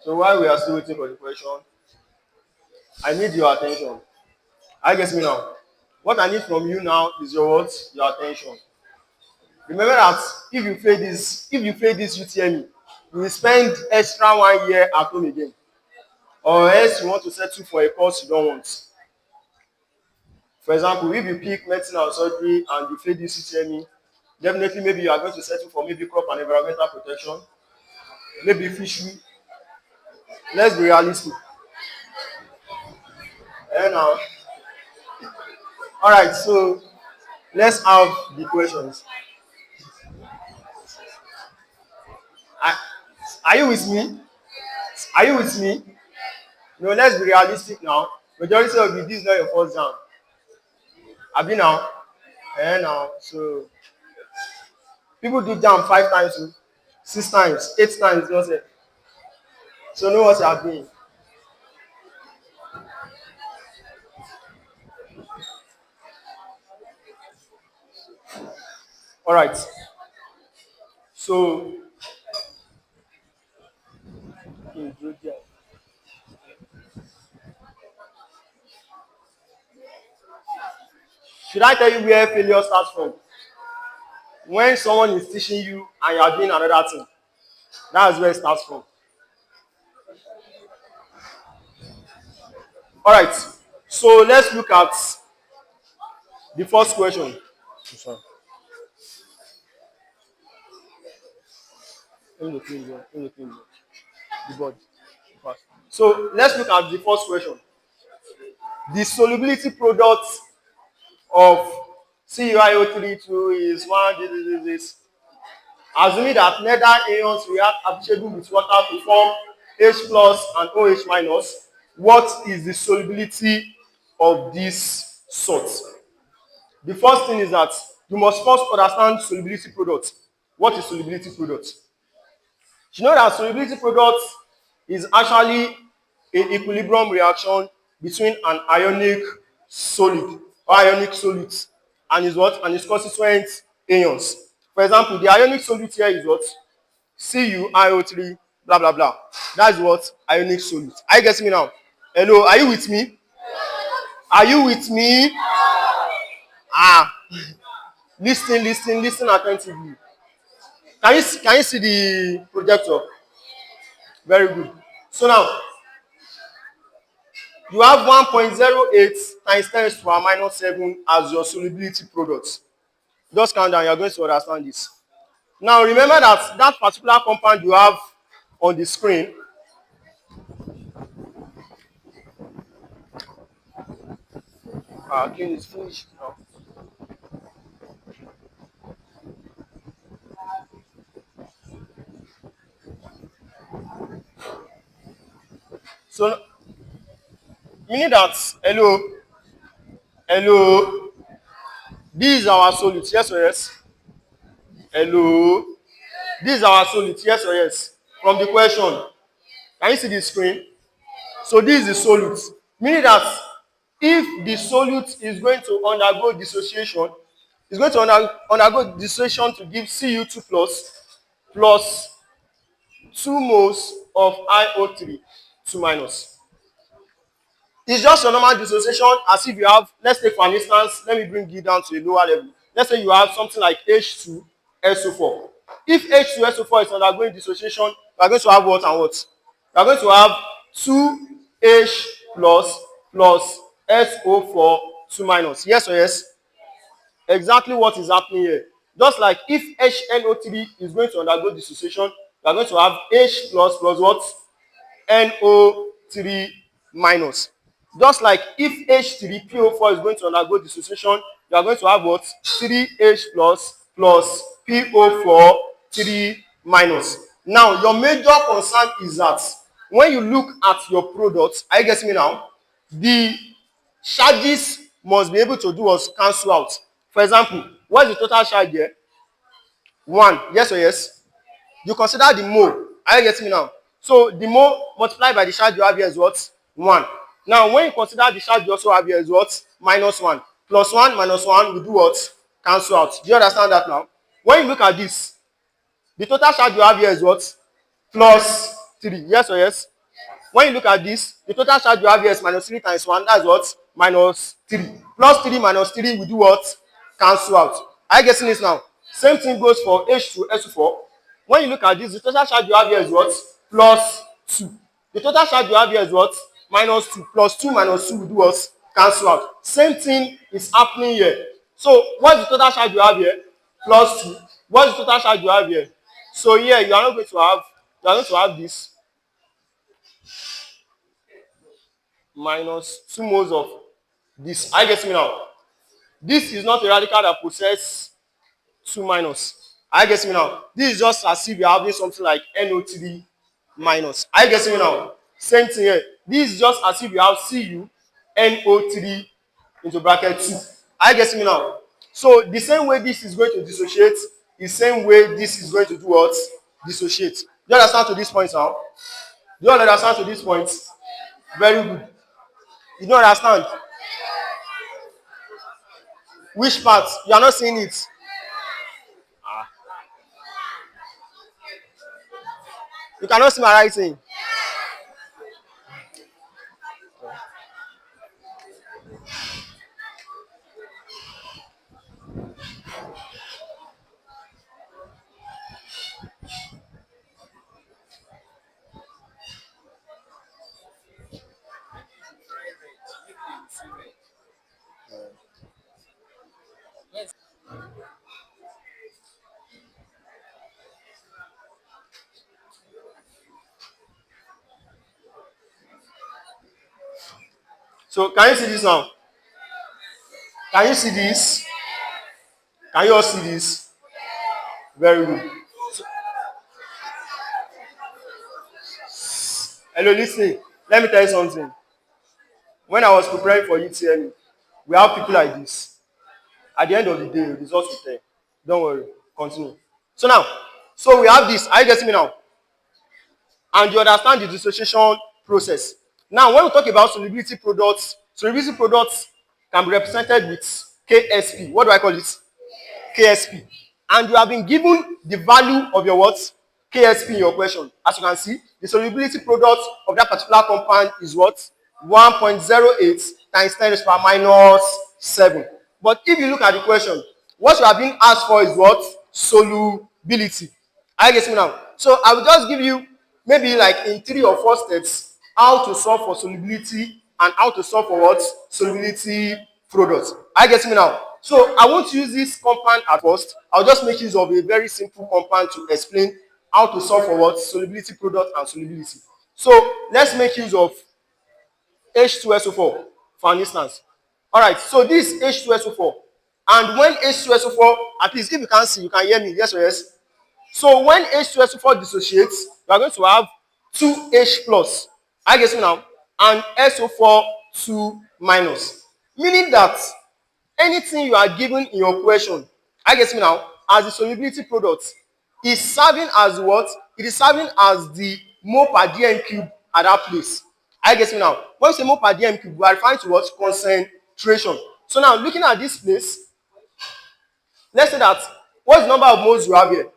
So while we are still waiting for the question, I need your attention. I guess me now. What I need from you now is your what? Your attention. Remember that if you fail this UTME, you will spend extra 1 year at home again. Or else you want to settle for a course you don't want. For example, if you pick medicine or surgery and you fail this UTME, definitely maybe you are going to settle for maybe crop and environmental protection, maybe fishery. Let's be realistic. And now, all right, so let's have the questions. I, are you with me? Are you with me? No, let's be realistic now. Majority of you, this is not your first jam. Abi now? Now. So people do jam 5 times, 6 times, 8 times, you know say. So know what you are doing. All right. So should I tell you where failure starts from? When someone is teaching you and you are doing another thing, that's where it starts from. All right. So let's look at the first question. Sorry. Let me clean the board. So let's look at the first question. The solubility product of CuiO3 is this. Assuming that neither ions react appreciably with water to form H plus and OH minus, what is the solubility of this salt? The first thing is that you must first understand solubility product. What is solubility product? You know that solubility product is actually an equilibrium reaction between an ionic solid or ionic solute and is what? And its constituent ions. For example, the ionic solute here is what? CuiO3, blah blah blah. That's what? Ionic solute. Are you getting me now? Hello, are you with me? Are you with me? Ah, listen attentively. Can you see the projector? Very good. So now, you have 1.08 times 10 to the power minus 7 as your solubility product. Just count down, you are going to understand this. Now, remember that that particular compound you have on the screen, clean is finished now. So, meaning that, hello, this is our solute, yes or yes? Hello, this is our solute, yes or yes? From the question, can you see the screen? So this is the solute, meaning that if the solute is going to undergo dissociation, it's going to undergo dissociation to give Cu2 plus 2 moles of IO3, 2 minus. It's just a normal dissociation as if you have, let's take for an instance, let me bring it down to a lower level. Let's say you have something like H2SO4. If H2SO4 is undergoing dissociation, you are going to have what and what? You are going to have 2H plus SO4 2 minus. Yes or yes? Exactly what is happening here. Just like if HNO3 is going to undergo dissociation, you are going to have H plus what? NO3 minus. Just like if H3PO4 is going to undergo dissociation, you are going to have what? 3H plus PO4 3 minus. Now, your major concern is that when you look at your product, are you getting me now? The charges must be able to do us cancel out. For example, what is the total charge here? 1. Yes or yes? You consider the mole. Are you getting me now? So the mole multiplied by the charge you have here is what? 1. Now, when you consider the charge you also have here is what? Minus 1. Plus 1 minus 1 will do what? Cancel out. Do you understand that now? When you look at this, the total charge you have here is what? Plus 3. Yes or yes? When you look at this, the total charge you have here is minus 3 times 1. That's what? Minus 3. Plus 3 minus 3 will do what? Cancel out. Are you getting this now? Same thing goes for H2SO4. When you look at this, the total charge you have here is what? Plus 2. The total charge you have here is what? Minus 2. Plus 2 minus 2 will do what? Cancel out. Same thing is happening here. So what's the total charge you have here? Plus 2. What's the total charge you have here? So here you are not going to have, this minus 2 moles of this. I get me now. This is not a radical that possesses 2 minus. I get me now. This is just as if you are having something like NO3 minus. I get me now. Same thing here. This is just as if you have Cu NO3 into bracket 2. I get me now. So the same way this is going to dissociate, the same way this is going to do what? Dissociate. Do you understand to this point now? Do you understand to this point? Very good. You don't understand? Which part? You are not seeing it. You cannot see my writing. So can you see this now? Can you see this? Can you all see this? Very good. So, hello, listen. Let me tell you something. When I was preparing for UTME, we have people like this. At the end of the day, the results will tell. Don't worry. Continue. So now, so we have this. Are you getting me now? And you understand the dissociation process. Now, when we talk about solubility products can be represented with KSP. What do I call it? KSP. And you have been given the value of your what? KSP in your question. As you can see, the solubility product of that particular compound is what? 1.08 times 10 raised to the power minus 7. But if you look at the question, what you have been asked for is what? Solubility. I get me now. So I will just give you maybe like in 3 or 4 steps how to solve for solubility and how to solve for what? Solubility products. I get me now. So I won't use this compound at first. I'll just make use of a very simple compound to explain how to solve for what? Solubility product and solubility. So let's make use of H2SO4 for an instance. Alright, so this is H2SO4. And when H2SO4, at least if you can see, you can hear me, yes or yes? So when H2SO4 dissociates, you are going to have 2H plus. I guess now, and SO4 2 minus. Meaning that anything you are given in your question, I guess now, as the solubility product, is serving as what? It is serving as the mole per dm cube at that place. I guess now, when you say mole per dm cube, we are referring to what? Concentration. So now, looking at this place, let's say that, what's the number of moles you have here?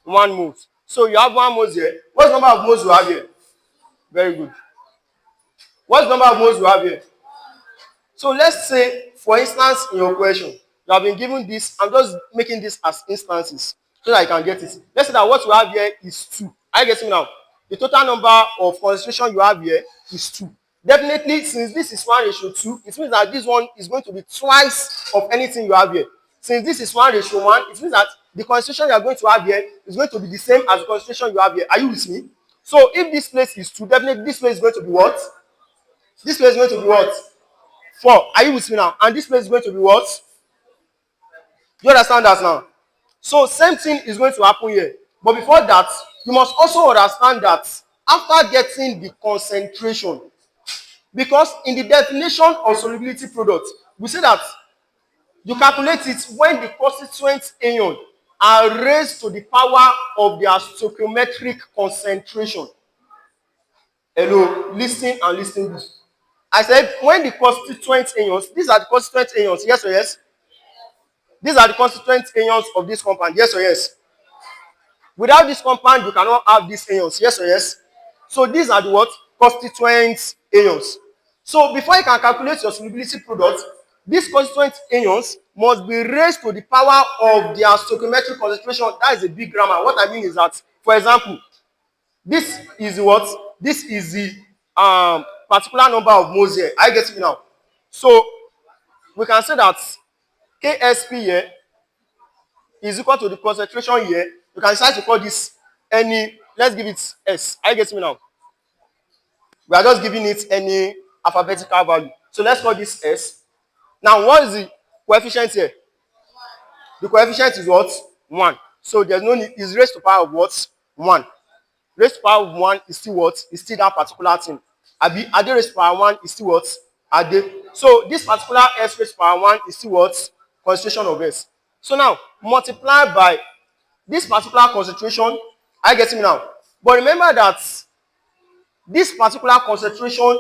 1 mole. So you have 1 mole here. What's the number of moles you have here? Very good. What's the number of moles you have here? So let's say, for instance, in your question, you have been given this. I'm just making this as instances so that I can get it. Let's say that what you have here is 2. Are you getting me now? The total number of concentration you have here is 2. Definitely, since this is 1:2, it means that this one is going to be twice of anything you have here. Since this is 1:1, it means that the concentration you are going to have here is going to be the same as the concentration you have here. Are you with me? So if this place is 2, definitely this place is going to be what? This place is going to be what? 4. Are you with me now? And this place is going to be what? Do you understand that now? So same thing is going to happen here. But before that, you must also understand that after getting the concentration, because in the definition of solubility product, we say that you calculate it when the constituent ion are raised to the power of their stoichiometric concentration. Hello, listen and listen good. I said when the constituent ions, these are the constituent ions, yes or yes? These are the constituent ions of this compound, yes or yes? Without this compound, you cannot have these ions, yes or yes? So these are the what? constituent ions. So before you can calculate your solubility product, these constituent ions must be raised to the power of their stoichiometric concentration. That is a big grammar. What I mean is that, for example, this is what? This is the particular number of moles here. I get it now. So we can say that KSP here is equal to the concentration here. You can decide to call this any, let's give it S. Are you getting me now? We are just giving it any alphabetical value. So let's call this S. Now, what is the coefficient here? The coefficient is what? 1. So there's no need, is raised to power of what? 1. Raised to power of 1 is still what? Is still that particular thing. Are they raised to power 1 is still what? Are they? So this particular S raised to power 1 is still what? Concentration of S. So now, multiply by this particular concentration. Are you getting me now? But remember that this particular concentration,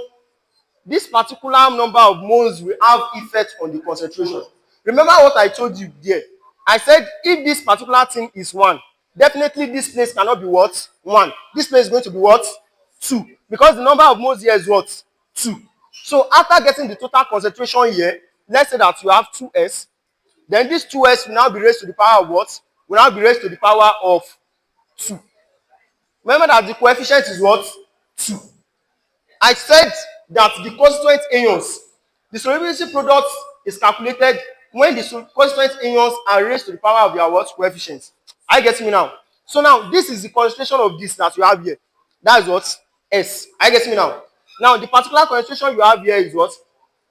this particular number of moles will have effect on the concentration. Remember what I told you there. I said if this particular thing is 1, definitely this place cannot be what? 1. This place is going to be what? 2. Because the number of moles here is what? 2. So after getting the total concentration here, let's say that you have 2S. Then this 2S will now be raised to the power of what? Will now be raised to the power of 2. Remember that the coefficient is what? 2. I said that the constituent ions, the solubility product is calculated when the constituent ions are raised to the power of their what? Coefficients. Are you getting me now? So now this is the concentration of this that you have here. That is what? S. Are you getting me now? Now the particular concentration you have here is what?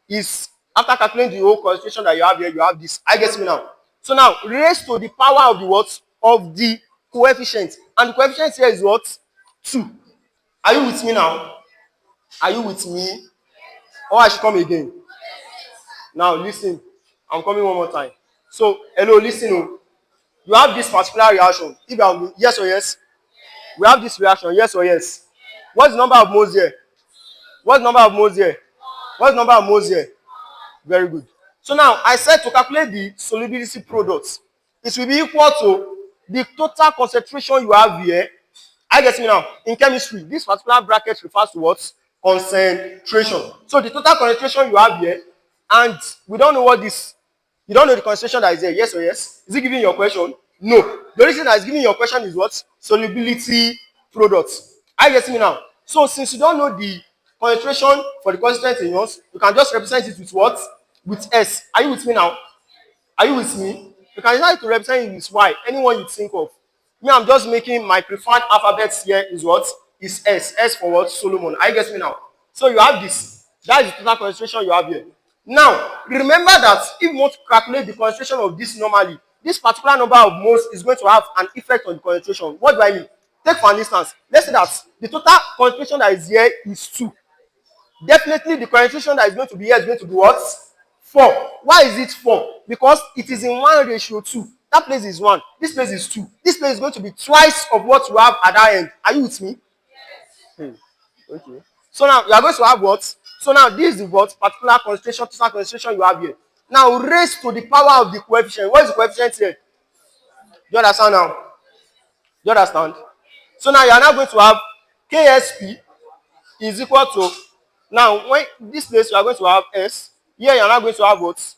Is after calculating the whole concentration that you have here, you have this. I get me now. So now raised to the power of the what? Of the coefficient. And the coefficient here is what? 2. Are you with me now? Are you with me? Or I should come again? Now listen. I'm coming one more time. So hello, listen. You have this particular reaction. If I'm yes or yes, we have this reaction. Yes or yes. What's the number of moles here? What's the number of moles here? What's the number of moles here? Very good. So now I said to calculate the solubility product, it will be equal to the total concentration you have here. I get me now. In chemistry, this particular bracket refers to what? Concentration. So the total concentration you have here, and we don't know what this, you don't know the concentration that is there. Yes or yes? Is it giving your question? No. The only thing that is giving your question is what? Solubility product. I get me now. So since you don't know the concentration for the constituent ions, you can just represent it with what? With S. Are you with me now? Are you with me? You can try to represent it with Y. Anyone you think of. Me, I'm just making my preferred alphabet here is what? Is S. S for what? Solomon. Are you getting me now? So you have this. That is the total concentration you have here. Now, remember that if you want to calculate the concentration of this normally, this particular number of moles is going to have an effect on the concentration. What do I mean? Take for an instance, let's say that the total concentration that is here is 2. Definitely the concentration that is going to be here is going to be what? 4. Why is it 4? Because it is in 1:2. That place is 1. This place is 2. This place is going to be twice of what you have at that end. Are you with me? Okay. So now you are going to have what? So now this is the what? Particular concentration, total concentration you have here. Now raised to the power of the coefficient. What is the coefficient here? Do you understand now? Do you understand? So now you are now going to have KSP is equal to, now when this place you are going to have S, here you are now going to have what?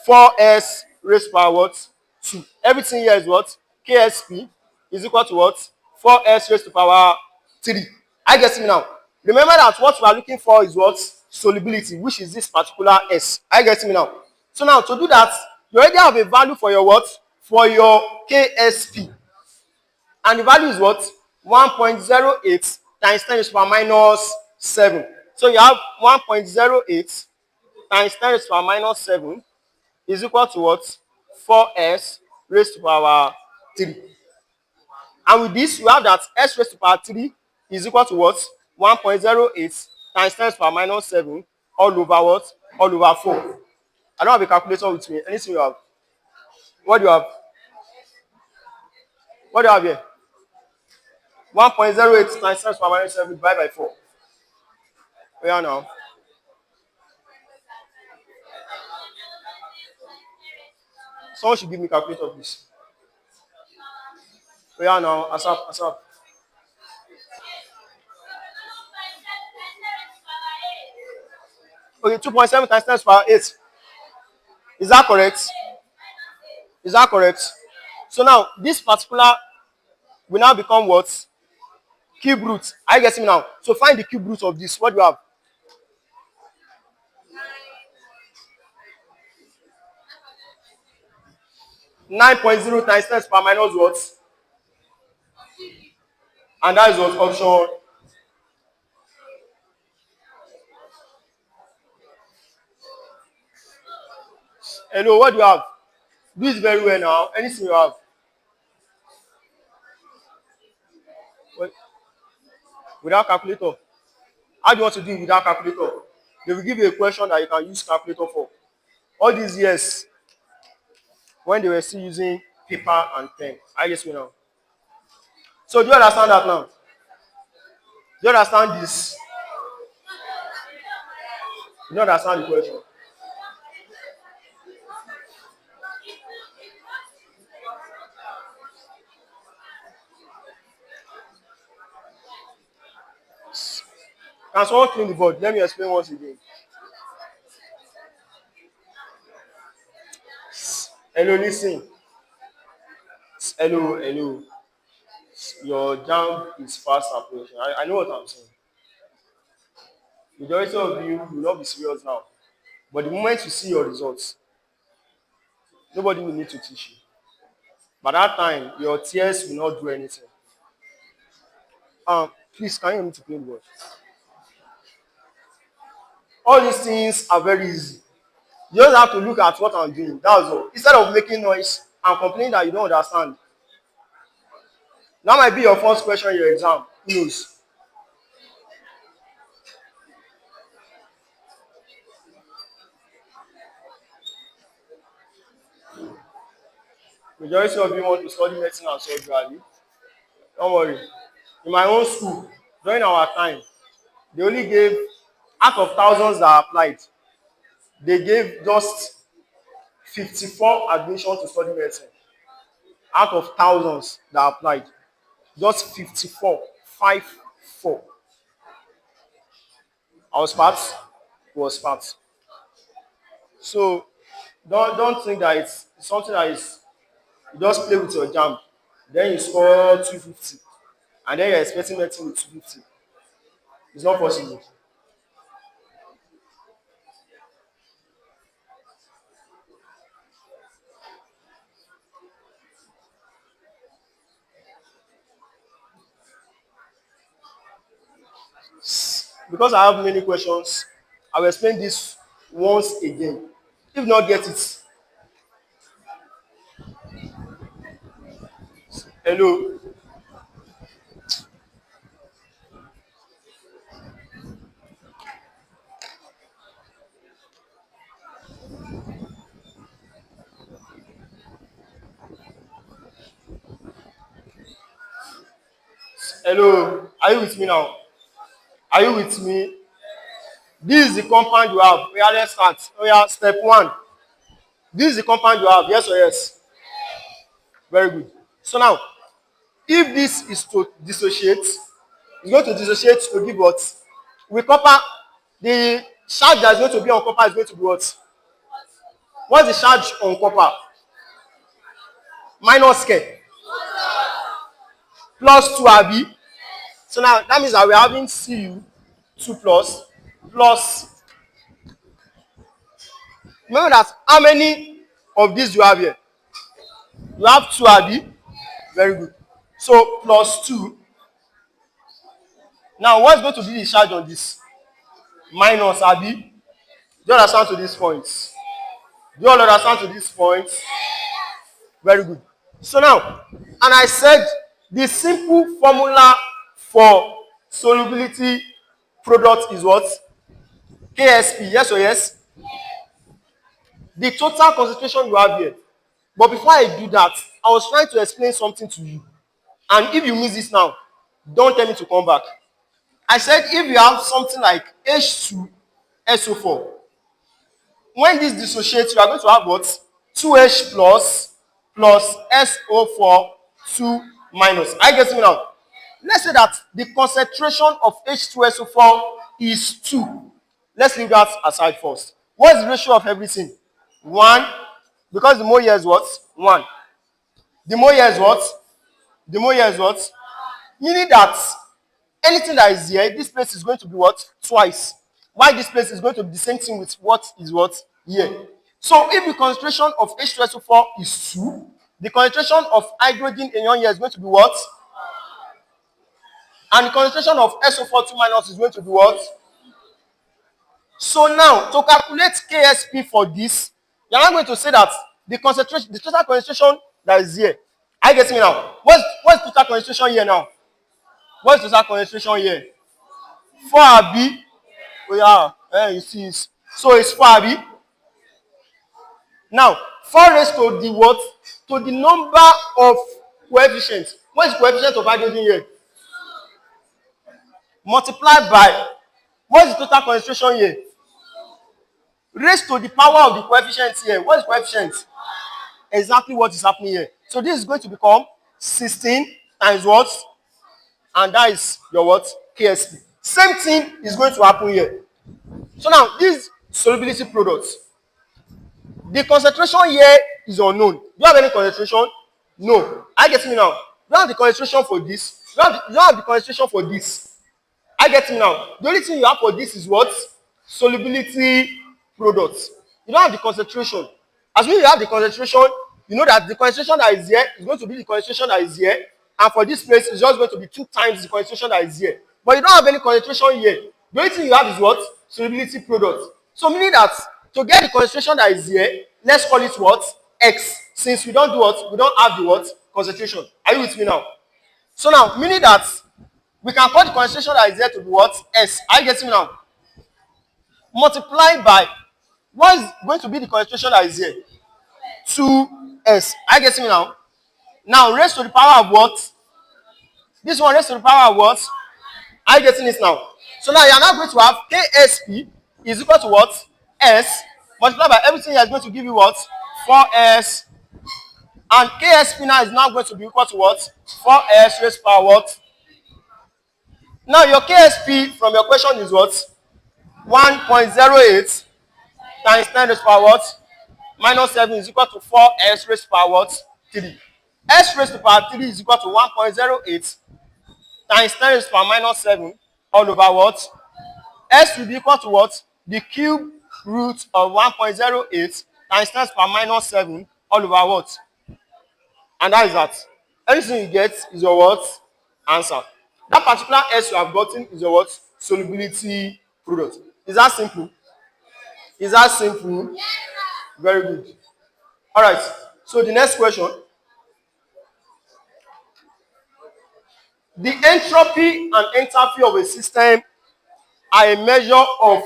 4S raised to power what? 2. Everything here is what? KSP is equal to what? 4S raised to power 3. I get me now. Remember that what we are looking for is what? Solubility, which is this particular S. I get me now. So now to do that, you already have a value for your what? For your KSP. And the value is what? 1.08 times 10 raised to power minus 7. So you have 1.08 times 10 raised to power minus 7 is equal to what? 4S raised to power 3. And with this, you have that S raised to power 3 is equal to what? 1.08 times 10 raised to power minus 7 all over what? All over 4. I don't have a calculator with me. Anything you have? What do you have? What do you have here? 1.08 times 10 to the power minus 7 divided by 4. Yeah, now. Someone should give me a calculator, please. Yeah, now. ASAP, ASAP. Okay, 2.7 times 10 to the power 8. Is that correct? Is that correct? So now, this particular will now become what? Cube root. Are you getting me now? So find the cube root of this. What do you have? 9.0 times 10 to the power minus what? And that is what option. Hello, what do you have? Do it very well now. Anything you have. What? Without calculator. How do you want to do it without calculator? They will give you a question that you can use calculator for. All these years, when they were still using paper and pen. I guess we know. So do you understand that now? Do you understand this? You don't understand the question. Can someone clean the board? Let me explain once again. Hello, listen. Hello, hello. Your jam is fast approaching. I know what I'm saying. Majority of you will not be serious now. But the moment you see your results, nobody will need to teach you. By that time, your tears will not do anything. Please, can you help me to clean the board? All these things are very easy. You just have to look at what I'm doing. That's all. Instead of making noise and complaining that you don't understand. That might be your first question in your exam. Who knows? Majority of you want to study medicine and surgery. Don't worry. In my own school, during our time, they only gave, out of thousands that applied, they gave just 54 admissions to study medicine. Out of thousands that applied, just 54, 54. I was part, was part. So don't think that it's something that is, you just play with your jam, then you score 250, and then you're expecting medicine with 250. It's not possible. Because I have many questions, I will explain this once again. If not get it, hello, hello, are you with me now? Are you with me? This is the compound you have. Oya, let's start. Oya, step one. This is the compound you have. Yes or yes? Very good. So now, if this is to dissociate, it's going to dissociate to give what? With copper, the charge that is going to be on copper is going to be what? What's the charge on copper? Minus K. Plus 2 Abi. So now that means that we're having Cu 2 plus. Remember that how many of these do you have here? You have 2 Abi. Very good. So plus 2. Now what's going to be the charge on this? Minus Abi. Do you understand to this point? Do you all understand to this point? Very good. So now, and I said the simple formula for solubility product is what? KSP, yes or yes? The total concentration you have here. But before I do that, I was trying to explain something to you. And if you miss this now, don't tell me to come back. I said if you have something like H2SO4, when this dissociates, you are going to have what? 2H plus SO4 2 minus. I get me now. Let's say that the concentration of H2SO4 is 2. let's leave that aside first. What's the ratio of everything? 1, because the mole here is what? 1. The mole here is what? The mole here is what? Meaning that anything that is here, this place is going to be what? Twice. Why this place is going to be the same thing with what is what? Here. So if the concentration of H2SO4 is 2, the concentration of hydrogen ion here is going to be what? And the concentration of SO4 2 minus is going to be what? So now, to calculate KSP for this, you're not going to say that the concentration, the total concentration that is here. I get me now. What's the total concentration here now? What's the total concentration here? 4B. Oh yeah, you see it. So it's 4B. Now, 4 raised to the what? To the number of coefficients. What is the coefficient of hydrogen here? Multiplied by, what is the total concentration here? Raised to the power of the coefficient here. What is coefficient? Exactly what is happening here. So this is going to become 16 times what? And that is your what? KSP. Same thing is going to happen here. So now, these solubility products, the concentration here is unknown. Do you have any concentration? No. I get me now. You don't have the concentration for this. You don't have the concentration for this. I get me now. The only thing you have for this is what? Solubility products. You don't have the concentration. As when you have the concentration, you know that the concentration that is here is going to be the concentration that is here. And for this place, it's just going to be 2 times the concentration that is here. But you don't have any concentration here. The only thing you have is what? Solubility products. So meaning that to get the concentration that is here, let's call it what? X. Since we don't do what? We don't have the what? Concentration. Are you with me now? So now, meaning that we can call the concentration that is here to be what? S. Are you getting me now? Multiplied by, what is going to be the concentration that is here? 2S. Are you getting me now? Now, raised to the power of what? This one raised to the power of what? Are you getting this now? So now you are now going to have KSP is equal to what? S multiplied by everything here is going to give you what? 4S. And KSP now is now going to be equal to what? 4S raised to power what? Now your KSP from your question is what? 1.08 times 10 raised to power what? Minus 7 is equal to 4S raised to power what? 3. S raised to power 3 is equal to 1.08 times 10 raised to power minus 7 all over what? S will be equal to what? The cube root of 1.08 times 10 raised to power minus 7 all over what? And that is that. Anything you get is your what? Answer. That particular S you have gotten is your what? Solubility product. Is that simple? Is that simple? Very good. All right. So the next question. The entropy and enthalpy of a system are a measure of,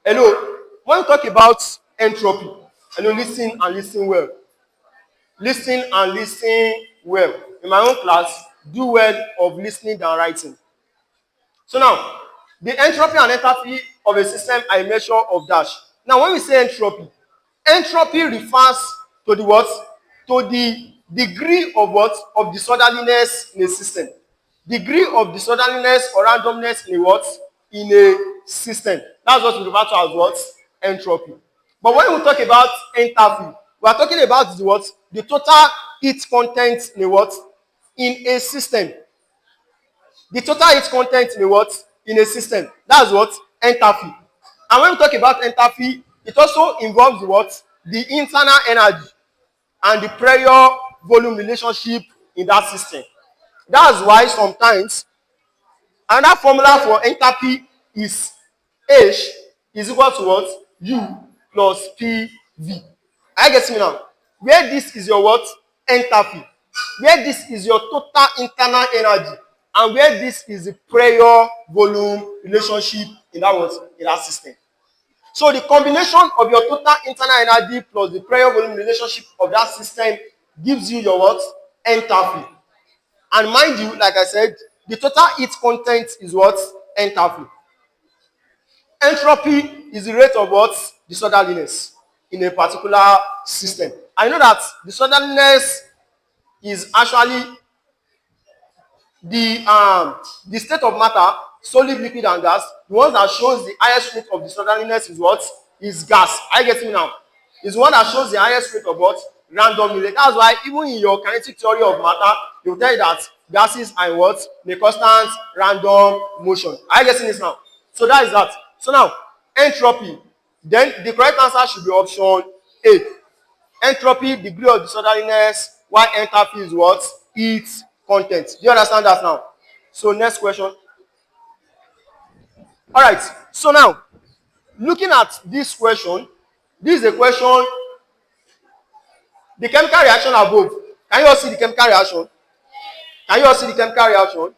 hello, when we talk about entropy, hello, listen and listen well. Listen and listen well. In my own class, do well of listening than writing. So now, the entropy and enthalpy of a system are a measure of dash. Now, when we say entropy, entropy refers to the what? To the degree of what? Of disorderliness in a system. Degree of disorderliness or randomness in a what? In a system. That's what we refer to as what? Entropy. But when we talk about enthalpy, we are talking about the what? The total heat content in a what? In a system. The total heat content in a what? In a system. That's what? Enthalpy. And when we talk about enthalpy, it also involves the what? The internal energy and the pressure volume relationship in that system. That's why sometimes another formula for enthalpy is H is equal to what? U plus PV. Are you getting me now? Where this is your what? Enthalpy. Where this is your total internal energy. And where this is the pressure volume relationship in that what? In that system. So the combination of your total internal energy plus the pressure volume relationship of that system gives you your what? Enthalpy. And mind you, like I said, the total heat content is what? Enthalpy. Entropy is the rate of what? Disorderliness in a particular system. I know that disorderliness is actually the state of matter solid, liquid, and gas. The one that shows the highest rate of disorderliness is what? Is gas. Are you getting me now? Is one that shows the highest rate of what? Random relay. That's why even in your kinetic theory of matter, they will tell you that gases are in what? In a constant random motion. Are you getting this now? So that is that. So now, entropy. Then the correct answer should be option A. Entropy, degree of disorderliness, while enthalpy is what? Its content. Do you understand that now? So next question. All right. So now, looking at this question, this is a question, the chemical reaction above. Can you all see the chemical reaction? Can you all see the chemical reaction?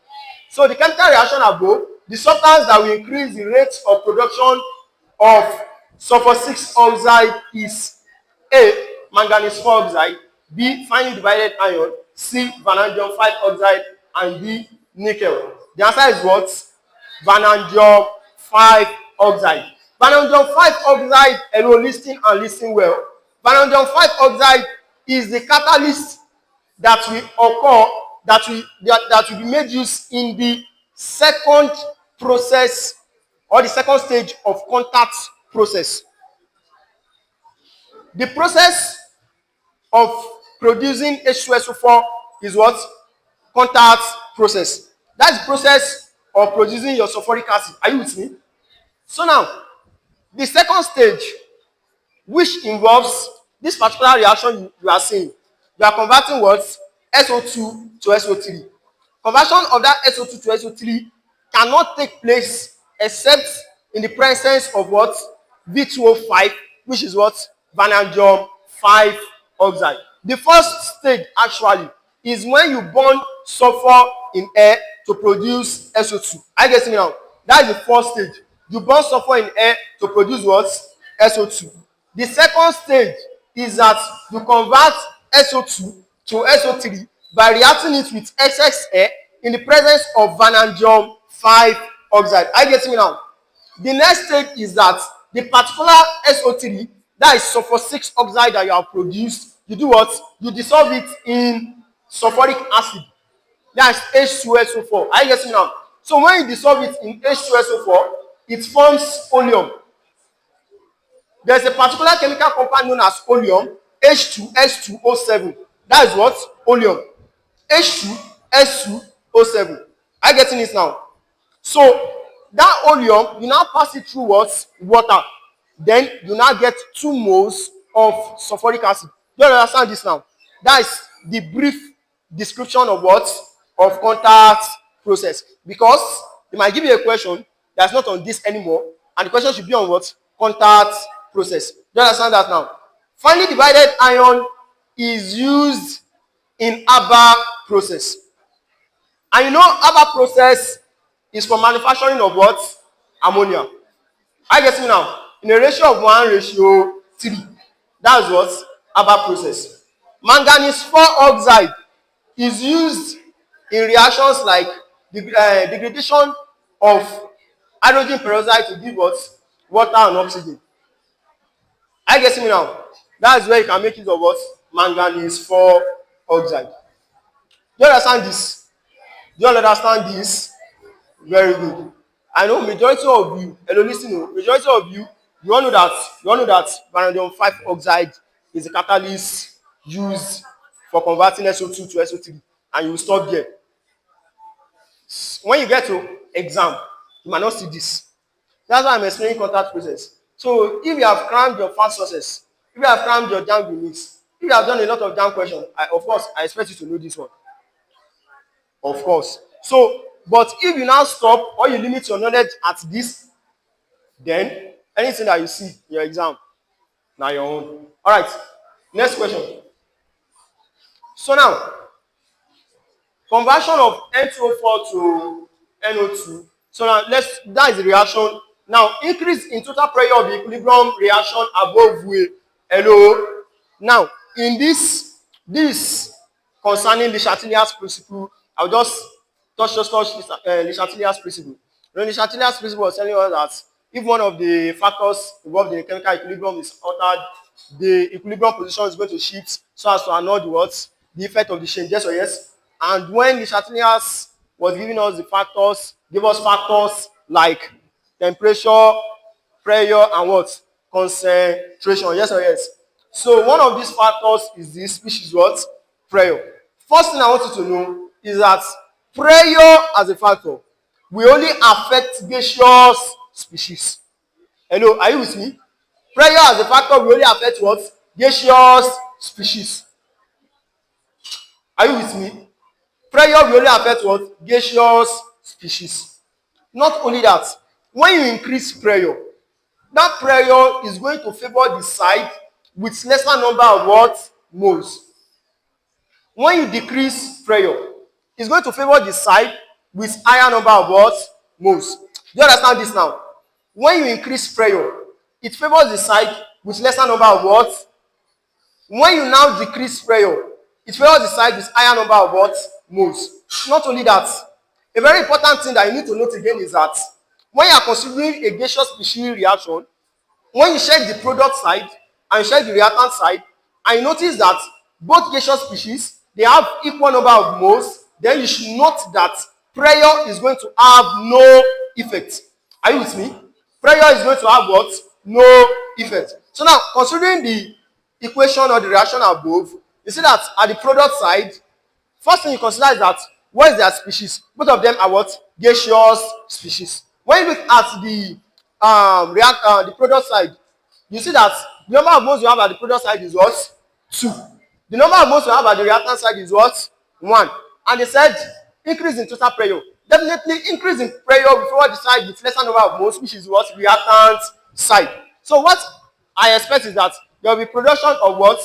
So the chemical reaction above, the substance that will increase the rate of production of sulfur 6 oxide is A. Manganese 4 oxide, B. finely divided iron, C. vanadium 5 oxide, and D. nickel. The answer is what? Vanadium 5 oxide. Vanadium 5 oxide, hello, listen and listen well. Vanadium 5 oxide is the catalyst that will occur, that will be made use in the second process or the second stage of contact process. The process of producing H2SO4 is what? Contact process. That's the process of producing your sulfuric acid. Are you with me? So now, the second stage, which involves this particular reaction you are seeing, you are converting what? SO2 to SO3. Conversion of that SO2 to SO3 cannot take place except in the presence of what? V2O5, which is what? Vanadium 5 oxide. The first stage actually is when you burn sulfur in air to produce SO2. Are you getting me now? That is the first stage. You burn sulfur in air to produce what? SO2. The second stage is that you convert SO2 to SO3 by reacting it with excess air in the presence of vanadium 5 oxide. Are you getting me now? The next stage is that the particular SO3, that is sulfur 6 oxide that you have produced, you do what? You dissolve it in sulfuric acid. That is H2SO4. Are you getting me now? So when you dissolve it in H2SO4, it forms oleum. There's a particular chemical compound known as oleum, H2S2O7. That is what? Oleum. H2S2O7. Are you getting it now? So that oleum, you now pass it through what? Water. Then you now get 2 moles of sulfuric acid. Do you understand this now? That is the brief description of what? Of contact process. Because they might give you a question that's not on this anymore, and the question should be on what? Contact process. Do you understand that now? Finely divided iron is used in Haber process. And you know Haber process is for manufacturing of what? Ammonia. I get it now. In a ratio of 1:3. That's what? Haber process. Manganese 4 oxide is used in reactions like degradation of hydrogen peroxide to give what? Water and oxygen. I get it now. That's where you can make use of what? Manganese 4 oxide. Do you understand this? Do you understand this? Very good. I know majority of you, hello, listen, majority of you, you all know that vanadium 5 oxide is a catalyst used for converting SO2 to SO3, and you will stop there. When you get to exam, you might not see this. That's why I'm explaining contact process. So if you have crammed your fast sources, if you have crammed your JAMB units, if you have done a lot of JAMB questions, of course, I expect you to know this one. Of course. So, but if you now stop or you limit your knowledge at this, then anything that you see in your exam, now your own. All right. Next question. So now, conversion of N2O4 to NO2. So now that is the reaction. Now increase in total pressure of the equilibrium reaction above will. Hello. Now in this concerning Le Chatelier's principle, I'll just touch Le Chatelier's principle. Le Chatelier's principle was telling us that if one of the factors involved in the chemical equilibrium is altered, the equilibrium position is going to shift so as to annul the effect of the change. Yes or yes? And when Le Chatelier's was giving us the factors, give us factors like temperature, pressure, and what? Concentration. Yes or yes? So one of these factors is this, which is what? Pressure. First thing I want you to know is that pressure as a factor will only affect gaseous species. Hello, are you with me? Pressure as a factor will only affect what? Gaseous species. Are you with me? Pressure will only affect what? Gaseous species. Not only that, when you increase pressure, that pressure is going to favor the side with lesser number of what? Moles. When you decrease pressure, it's going to favor the side with higher number of what? Moles. Do you understand this now? When you increase pressure, it favors the side with lesser number of what? When you now decrease pressure, it favors the side with higher number of what? Moles. Not only that, a very important thing that you need to note again is that when you are considering a gaseous species reaction, when you check the product side and you check the reactant side, and you notice that both gaseous species, they have equal number of moles, then you should note that pressure is going to have no effect. Are you with me? Pressure is going to have what? No effect. So now, considering the equation or the reaction above, you see that at the product side, first thing you consider is that what is their species? Both of them are what? Gaseous species. When you look at the product side, you see that the number of moles you have at the product side is what? 2. The number of moles you have at the reactant side is what? 1. And they said increase in total pressure. Definitely increase in pressure before the side with lesser number of moles, which is what? Reactant side. So what I expect is that there will be production of what?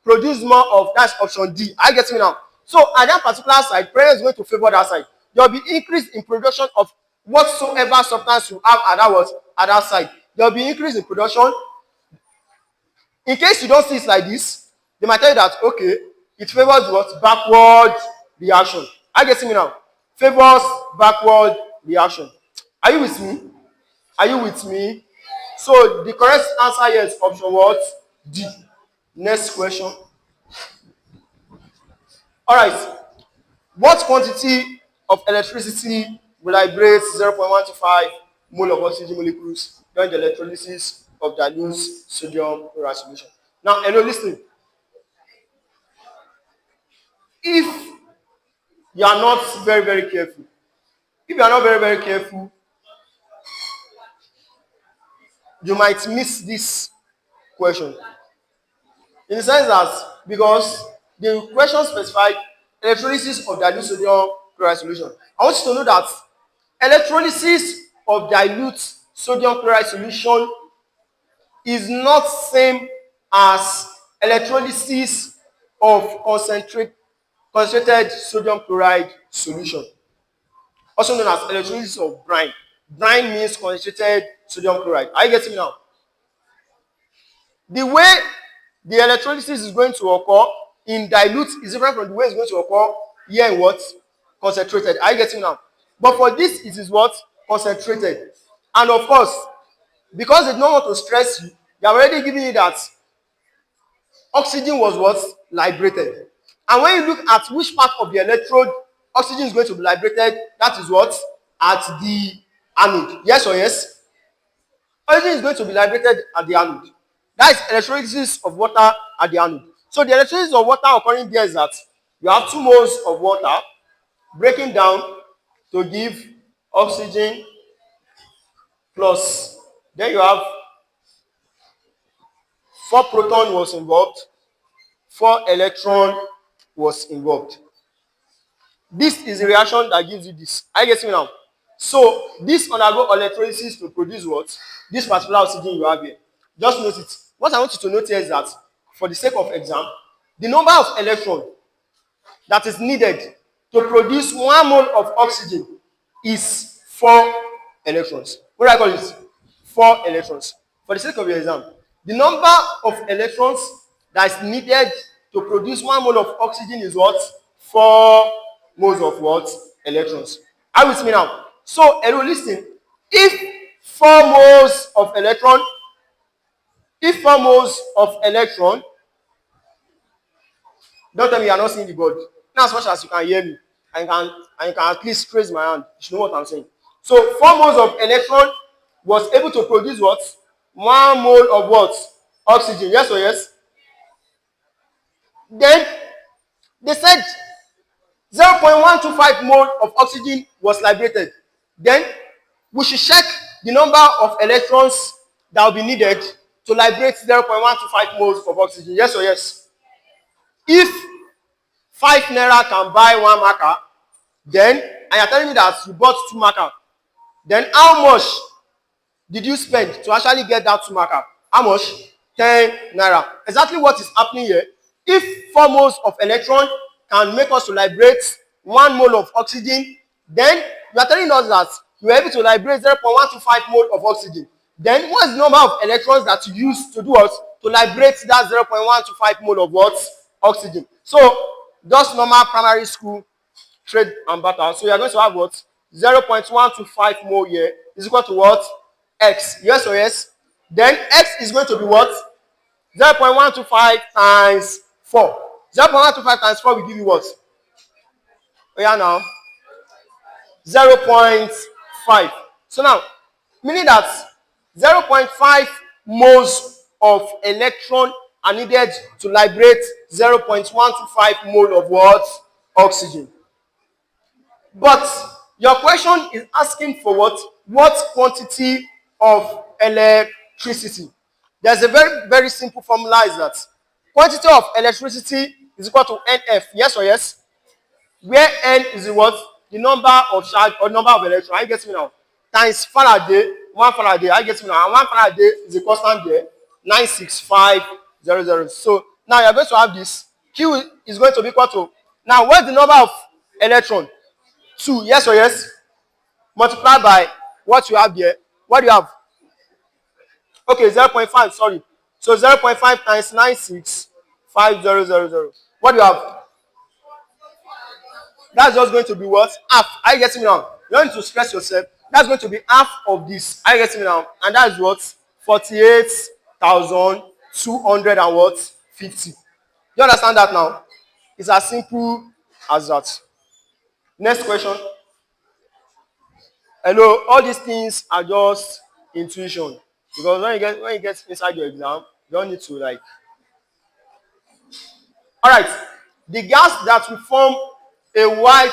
Produce more of, that's option D. I get me now. So at that particular side, pressure is going to favor that side. There will be increase in production of whatsoever substance you have at that what? At that side. There will be increase in production. In case you don't see it like this, they might tell you that, okay, it favors what? Backward reaction. I get me now. Favors backward reaction. Are you with me? Are you with me? So the correct answer here is option what? D. Next question. All right. What quantity of electricity will liberate 0.125 mole of oxygen molecules during the electrolysis of dilute sodium chloride solution? Now, hello, listen. If you are not very, very careful, you might miss this question. In the sense that, because the question specified electrolysis of dilute sodium chloride solution. I want you to know that electrolysis of dilute sodium chloride solution is not same as electrolysis of concentrated sodium chloride solution, also known as electrolysis of brine. Brine means concentrated sodium chloride. Are you getting me now? The way the electrolysis is going to occur in dilute is different from the way it's going to occur here in what? Concentrated. Are you getting me now? But for this, it is what? Concentrated. And of course, because they don't want to stress you, they are already giving you that oxygen was what? Liberated. And when you look at which part of the electrode oxygen is going to be liberated, that is what? At the anode. Yes or yes? Oxygen is going to be liberated at the anode. That is electrolysis of water at the anode. So the electrolysis of water occurring there is that you have 2 moles of water breaking down to give oxygen plus, then you have 4 proton was involved, 4 electron was involved. This is the reaction that gives you this. Are you getting me now? So this undergo electrolysis to produce what? This particular oxygen you have here. Just note it. What I want you to note here is that, for the sake of exam, the number of electrons that is needed to produce 1 mole of oxygen is 4 electrons. What do I call it? 4 electrons. For the sake of your exam, the number of electrons that is needed to produce 1 mole of oxygen is what? 4 moles of what? Electrons. Are you with me now? So, hello, listen. If 4 moles of electron, don't tell me you are not seeing the board. Not as much as you can hear me. and you can at least raise my hand. You should know what I'm saying. So 4 moles of electron was able to produce what? 1 mole of what? Oxygen. Yes or yes? Then they said 0.125 mole of oxygen was liberated. Then we should check the number of electrons that will be needed to liberate 0.125 moles of oxygen. Yes or yes? If 5 naira can buy 1 marker, then, and you're telling me that you bought 2 marker, then how much did you spend to actually get that 2 marker? How much? 10 naira. Exactly what is happening here. If 4 moles of electron can make us to liberate 1 mole of oxygen, then you are telling us that you were able to liberate 0.125 mole of oxygen. Then what is the number of electrons that you use to do what? To liberate that 0.125 mole of what? Oxygen. So just normal primary school trade and barter. So you are going to have what? 0.125 mole here is equal to what? X. Yes or yes? Then X is going to be what? 0.125 times 4. 0.125 times 4 will give you what? Oh yeah, now 0.5. So now, meaning that 0.5 moles of electron are needed to liberate 0.125 mole of what? Oxygen. But your question is asking for what? What quantity of electricity? There's a very, very simple formula is that quantity of electricity is equal to NF. Yes or yes? Where N is the what? The number of charge or number of electrons. Are you getting me now? Times Faraday, 1 Faraday. Are you getting me now? And 1 Faraday is a constant there. 96500. So now you're going to have this. Q is going to be equal to. Now, what's the number of electron? 2. Yes or yes? Multiplied by what you have here. What do you have? Okay, 0.5. Sorry. So 0.5 times 96500. What do you have? That's just going to be what? Half. Are you getting me now? You don't need to stress yourself. That's going to be half of this. Are you getting me now? And that's what? 48,200 and what? 50. You understand that now? It's as simple as that. Next question. Hello, all these things are just intuition. Because when you get inside your exam, you don't need to like. Alright. The gas that will form a white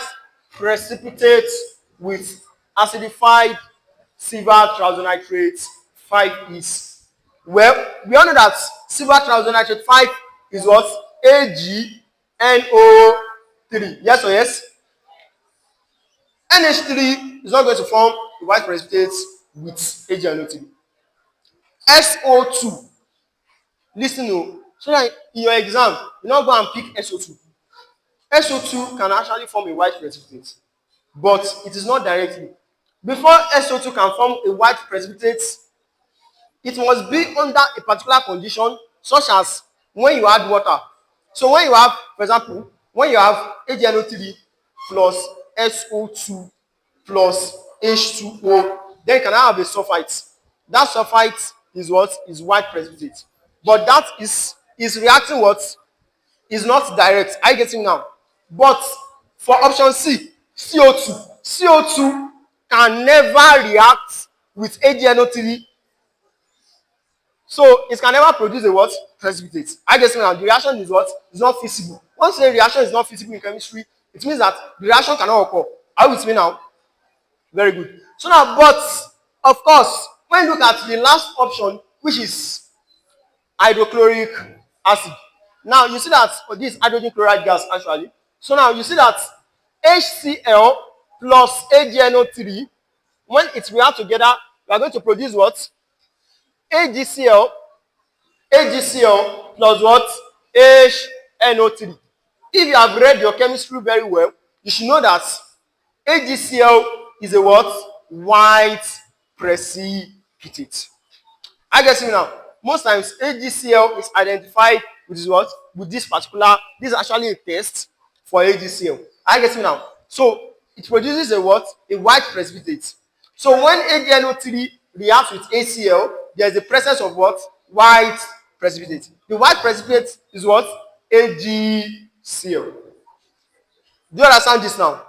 precipitate with acidified silver triazonitrate 5 is, well, we all know that silver triazonitrate 5 is what? AgNO3. Yes or yes? NH3 is not going to form a white precipitate with AgNO3. SO2. Listen to, so that in your exam, you not go and pick SO2. SO2 can actually form a white precipitate, but it is not directly. Before SO2 can form a white precipitate, it must be under a particular condition, such as when you add water. So when you have, for example, when you have AgNO3 plus SO2 plus H2O, then you can have a sulfite. That sulfite is what? Is white precipitate. But that is reacting what? Is not direct. Are you getting me now? But for option C, CO2. CO2 can never react with AgNO3. So it can never produce a what? Precipitate. I guess now the reaction is what? Is not feasible. Once a reaction is not feasible in chemistry, it means that the reaction cannot occur. Are you with me now? Very good. So now, but of course, when you look at the last option, which is hydrochloric acid. Now you see that this hydrogen chloride gas actually. So now you see that HCl plus AgNO3, when it react together, we are going to produce what? AgCl plus what? HNO3. If you have read your chemistry very well, you should know that AgCl is a what? White precipitate. I guess you now. Most times AgCl is identified with this what? With this particular. This is actually a test for AgCl. I guess you now. So it produces a what? A white precipitate. So when AgNO3 reacts with HCl, there is the presence of what? White precipitate. The white precipitate is what? AgCl. Do you understand this now?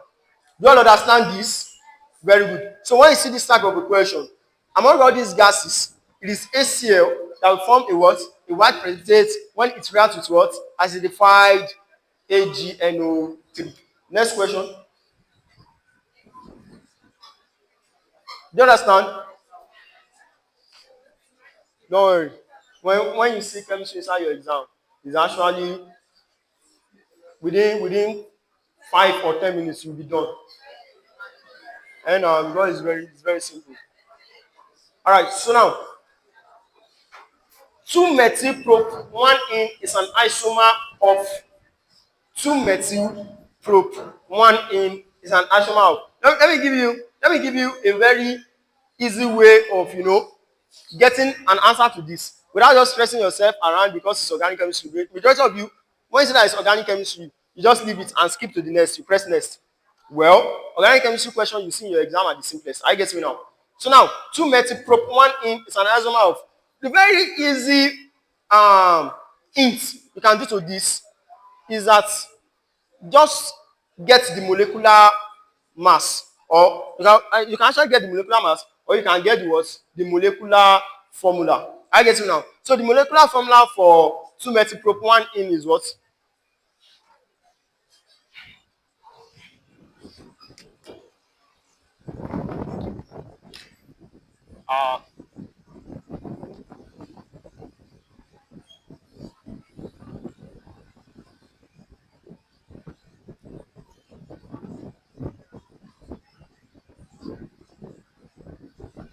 Do you all understand this? Very good. So when you see this type of equation, among all these gases, it is HCl that will form a what? A white precipitate when it reacts with what? Acidified AgNO3. Next question. Do you understand? Don't worry. When you see chemistry inside your exam, it's actually within 5 or 10 minutes you'll be done. And God is very simple. All right. So now 2-methyl-prop 1-ene is an isomer of 2-methyl-prop 1-ene is an isomer of. Let me give you a very easy way of getting an answer to this without just stressing yourself around because it's organic chemistry. Majority of you, when you say that it's organic chemistry, you just leave it and skip to the next. You press next. Well, organic chemistry question you see in your exam are the simplest. I get me now. So now, 2-methyl-prop 1-ene is an isomer of. The very easy hint you can do to this is that just get the molecular mass, or you can actually get the molecular mass, or you can get the molecular formula. I get you now. So the molecular formula for 2-methyl-prop 1-ene is what? Uh,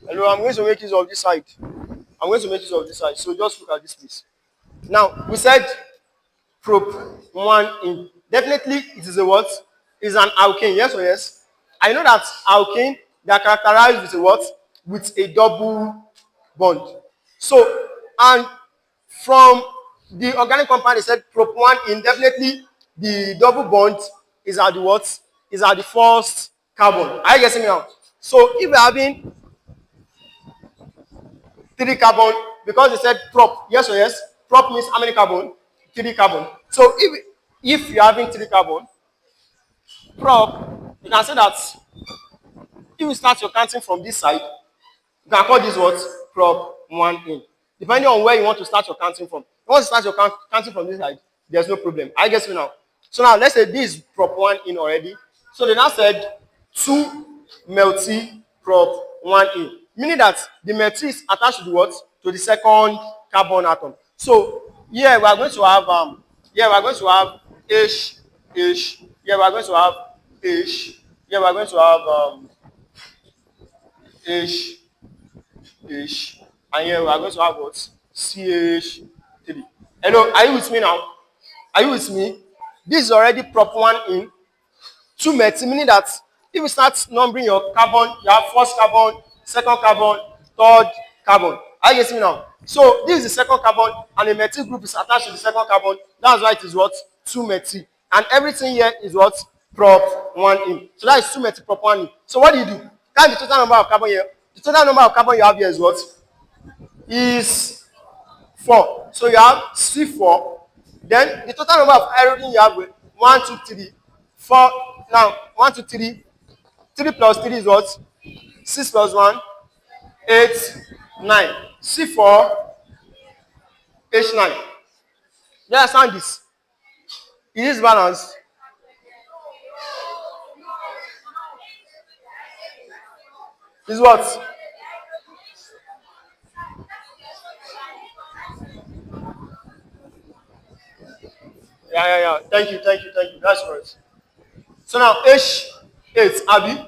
Hello, I'm going to make use of this side. I'm going to make use of this side. So just look at this please. Now we said prop 1-ene. Definitely it is a what? Is an alkane, yes or yes? I know that alkane, they are characterized with a what? With a double bond. So, and from the organic compound, they said prop 1-ene, definitely the double bond is at the what? Is at the first carbon. Are you getting me now? So if we're having 3 carbon, because they said prop, yes or yes? Prop means how many carbon? 3 carbon. So if you're having 3 carbon, prop, you can say that if you start your counting from this side, you can call this what? Prop 1-ene. Depending on where you want to start your counting from. If you want to start your counting from this side, there's no problem. I guess you now. So now let's say this is prop 1-ene already. So they now said 2-methyl-prop 1-ene. Meaning that the methyl is attached to the what? To the second carbon atom. So here we are going to have H, H. Here we are going to have H. Here we are going to have H, H, and here we are going to have what? CH3. Hello, are you with me now? Are you with me? This is already prop 1-ene. 2-methyl, meaning that if you start numbering your carbon, you have first carbon, second carbon, third carbon. Are you getting me now? So this is the second carbon, and the methyl group is attached to the second carbon. That's why it is what? 2-methyl. And everything here is what? Prop 1-ene. So that is 2-methyl-prop 1-ene. So what do? Count the total number of carbon here. The total number of carbon you have here is what? Is 4. So you have C4. Then the total number of hydrogen you have with 1, 2, 3, 4. Now 1, 2, 3. 3 plus 3 is what? 6 plus 1, 8, 9. C4, H9. You understand this? It is balanced. Is what? Yeah. Thank you. That's right. So now H8, Abi.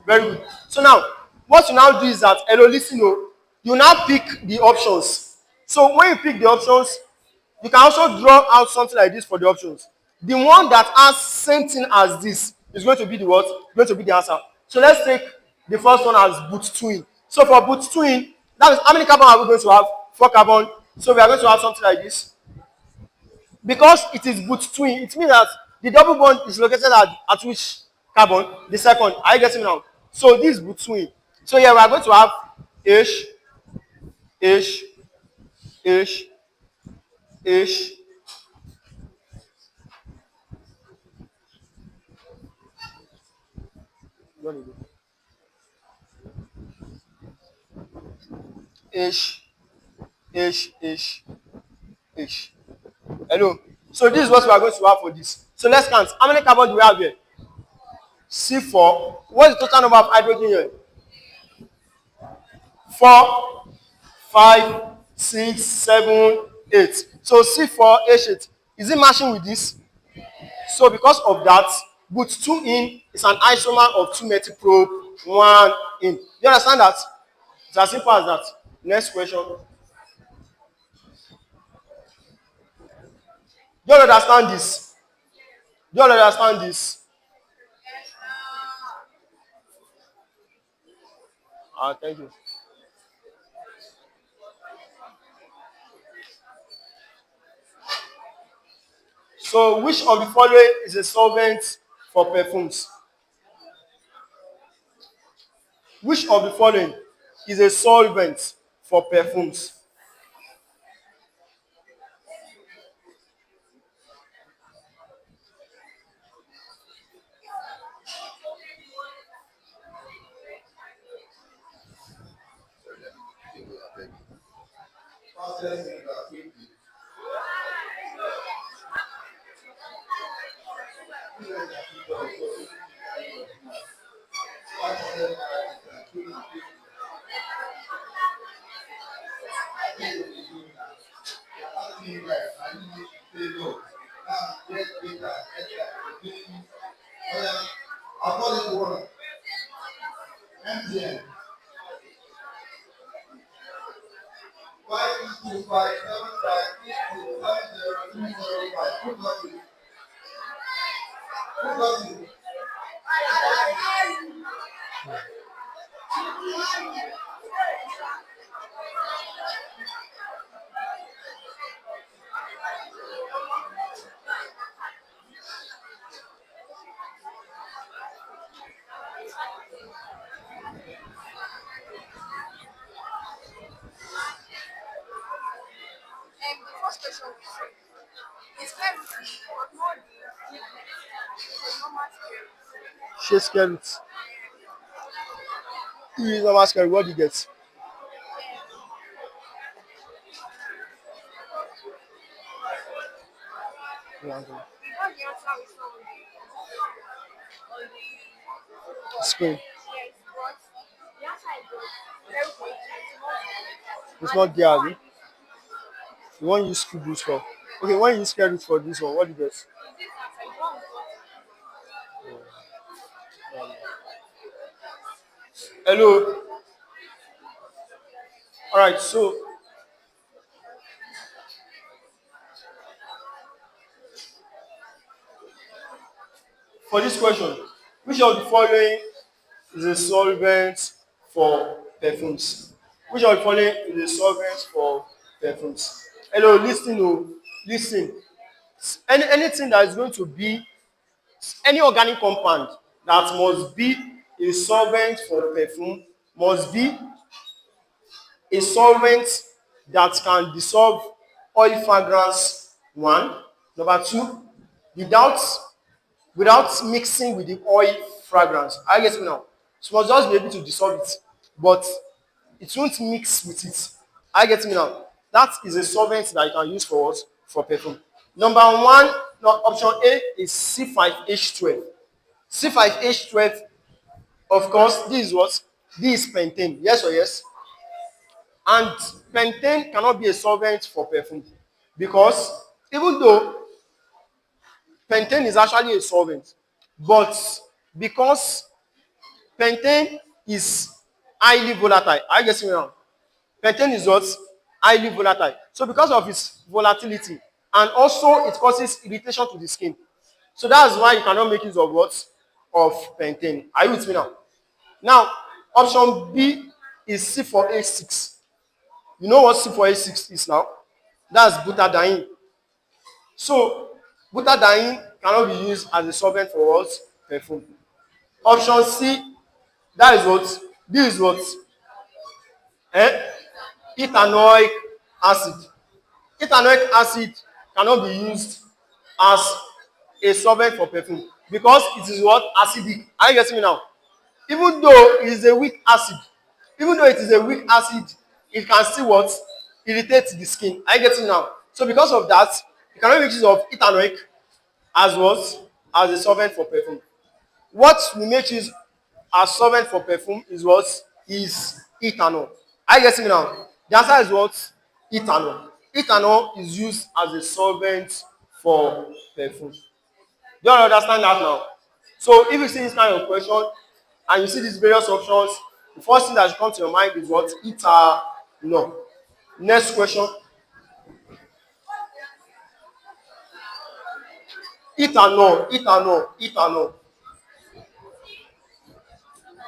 Very good. So now, what you now do is that, hello, listen, you now pick the options. So when you pick the options, you can also draw out something like this for the options. The one that has same thing as this is going to be the what? Going to be the answer. So let's take the first one as boot twin. So for boot twin, that is how many carbon are we going to have? 4 carbon. So we are going to have something like this. Because it is boot twin, it means that the double bond is located at which carbon? The second. Are you getting me now? So this is boot twin. So here we are going to have H, H, H, H. H, H, H, H. Hello. So this is what we are going to have for this. So let's count. How many carbon do we have here? C4. What is the total number of hydrogen here? 4, 5, 6, 7, 8. So C4H8. Is it matching with this? So because of that, put 2 in is an isomer of 2 methyl probe, 1 in. You understand that? It's as simple as that. Next question. Do you understand this? Do you understand this? Thank you. So which of the following is a solvent for perfumes? Which of the following is a solvent for perfumes? Share square root. You use normal square root, what do you get? Screen. It's not there, abi? You want to use cube root for? Okay, when you use square root for this one, what do you get? Hello. All right. So for this question, which of the following is a solvent for perfumes? Which of the following is a solvent for perfumes? Hello, listen, oh, listen. Anything that is going to be any organic compound that must be a solvent for perfume must be a solvent that can dissolve oil fragrance, one. Number two, without mixing with the oil fragrance. I get it now. So must just be able to dissolve it, but it won't mix with it. I get me now. That is a solvent that you can use for what? For perfume. Number one, no, option A is C5H12. C5H12, of course, this is what? This is pentane. Yes or yes? And pentane cannot be a solvent for perfume because even though pentane is actually a solvent, but because pentane is highly volatile. I guess me now. Pentane is what? Highly volatile. So because of its volatility, and also it causes irritation to the skin. So that's why you cannot make use of what? Of pentane. Are you with me now? Now, option B is C4H6. You know what C4H6 is now? That's butadiene. So butadiene cannot be used as a solvent for what? Perfume. Option C, that is what? This is what? Ethanoic acid. Ethanoic acid cannot be used as a solvent for perfume because it is what? Acidic. Are you getting me now? Even though it is a weak acid, it can still what? Irritate the skin. Are you getting now? So because of that, you cannot make use of ethanoic as what? As a solvent for perfume. What we make use as solvent for perfume is what? Is ethanol. Are you getting me now? The answer is what? Ethanol. Ethanol is used as a solvent for perfume. Do you understand that now? So if you see this kind of question and you see these various options, the first thing that should come to your mind is what? Ethanol. Next question. Ethanol.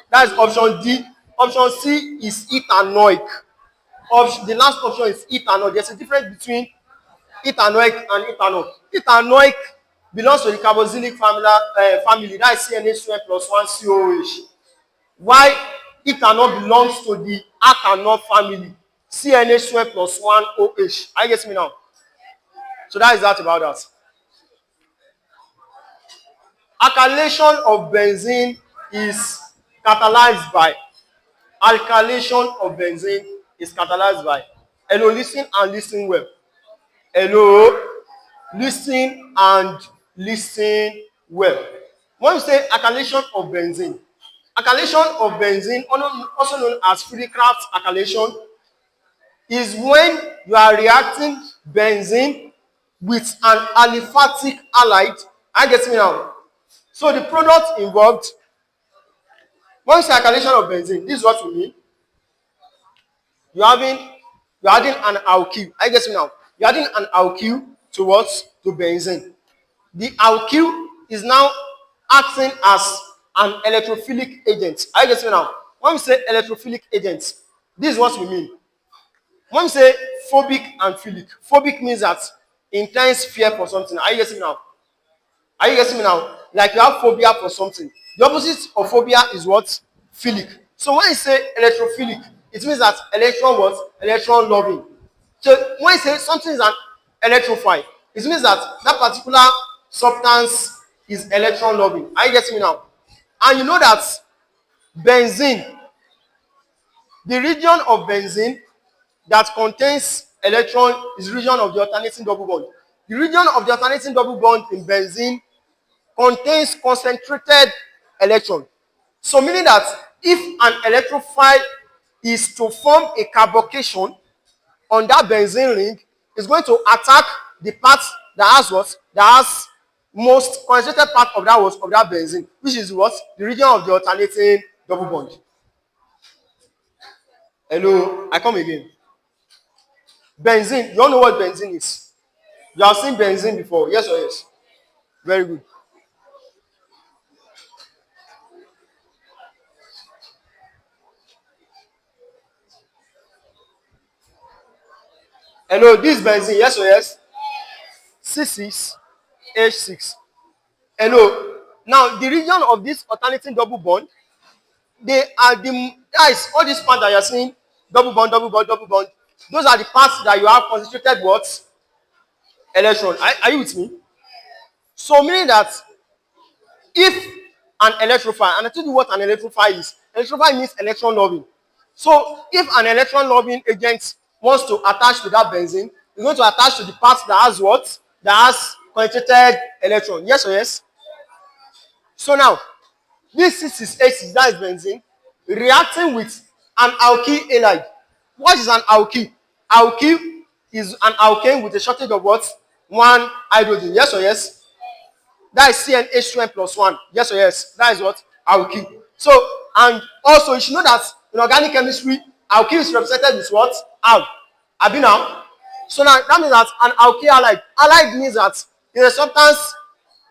That is option D. Option C is ethanoic. The last option is ethanol. There's a difference between ethanoic and ethanol. Ethanoic belongs to the carboxylic family, that is CnH2n plus 1 COOH. While ethanol belongs to the alkanol family, CnH2n plus 1 OH. Are you getting me now? So that is that about that. Alkylation of benzene is catalyzed by. Alkylation of benzene is catalyzed by. Hello, listen and listen well. Hello, listen and listen well. When you say alkylation of benzene, also known as Friedkraft alkylation, is when you are reacting benzene with an aliphatic halide. I get me now. So the product involved, when you say alkylation of benzene, this is what we mean. You're adding an alkyl. I get me now. You're adding an alkyl to what? To benzene. The alkyl is now acting as an electrophilic agent. I get me now. When we say electrophilic agent, this is what we mean. When we say phobic and philic, phobic means that intense fear for something. Are you getting me now? Are you getting me now? Like you have phobia for something. The opposite of phobia is what? Philic. So when you say electrophilic, it means that electron what? Electron loving. So when you say something is an electrophile, it means that that particular substance is electron loving. Are you getting me now? And you know that benzene, the region of benzene that contains electron is region of the alternating double bond. The region of the alternating double bond in benzene contains concentrated electron. So meaning that if an electrophile is to form a carbocation on that benzene ring, it's going to attack the part that has what? That has most concentrated part of that was of that benzene, which is what? The region of the alternating double bond. Hello, I come again. Benzene, you all know what benzene is? You have seen benzene before, yes or yes? Very good. Hello, this benzene, yes or yes? C6H6. Hello. Now, the region of this alternating double bond, they are the guys, all these parts that you're seeing, double bond, double bond, double bond, those are the parts that you have concentrated what? Electron. Are you with me? So meaning that if an electrophile, and I told you what an electrophile is. Electrophile means electron loving. So if an electron loving agent wants to attach to that benzene, it's going to attach to the part that has what? That has concentrated electron. Yes or yes? So now, this C6H6, that is benzene, reacting with an alkyl halide. What is an alkyl? Alkyl is an alkane with a shortage of what? One hydrogen. Yes or yes? That is CnH2n plus 1. Yes or yes? That is what? Alkyl. So, and also you should know that in organic chemistry, alkyl is represented with what? Al. Abi now? So now that means that an alkyl halide. Halide means that in a substance,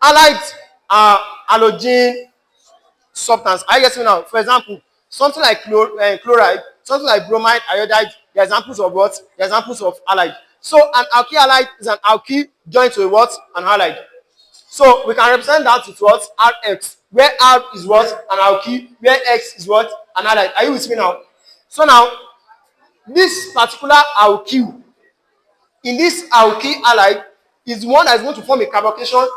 halides are halogen substance. Are you getting me now? For example, something like chloride, something like bromide, iodide, they are examples of what? They are examples of halide. So an alkyl halide is an alkyl joined to a what? An halide. So we can represent that with what? Rx, where R is what? An alkyl, where X is what? An halide. Are you with me now? So now, this particular alkyl, in this alkyl halide, is one that is going to form a carbocation.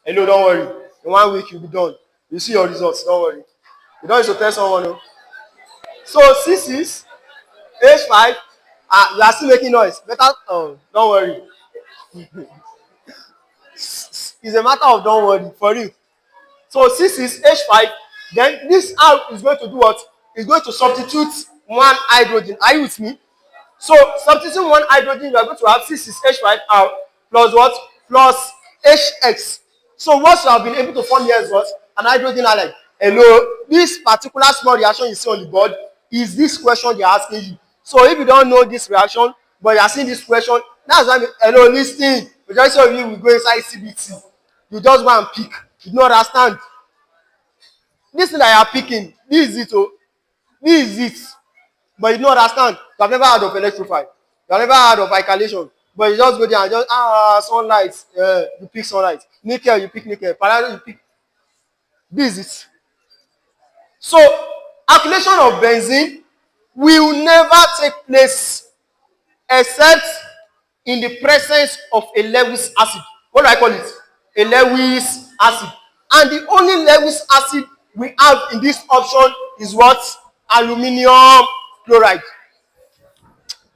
Hello, don't worry. In 1 week, you'll be done. You see your results, don't worry. You don't need to tell someone. No? So, C6, H5. You are still making noise. Better, oh, don't worry. It's a matter of don't worry for you. So since it's H5, then this R is going to do what? It's going to substitute one hydrogen. Are you with me? So substituting one hydrogen, you are going to have 6 is H5R plus what? Plus HX. So what you have been able to form here is what? An hydrogen halide. Hello, this particular small reaction you see on the board is this question they are asking you. So if you don't know this reaction, but you are seeing this question, that's why, hello, listen. Majority of you will go inside CBT. You just go and pick. You don't understand. This thing that you are picking, this is it. Oh, this is it. But you don't understand. You have never heard of electrify. You have never heard of alkylation. But you just go there and just sunlight. You pick sunlight. Nickel, you pick nickel. Palladium, you pick. This is it. So alkylation of benzene will never take place except in the presence of a Lewis acid. What do I call it? A Lewis acid. And the only Lewis acid we have in this option is what? Aluminium chloride.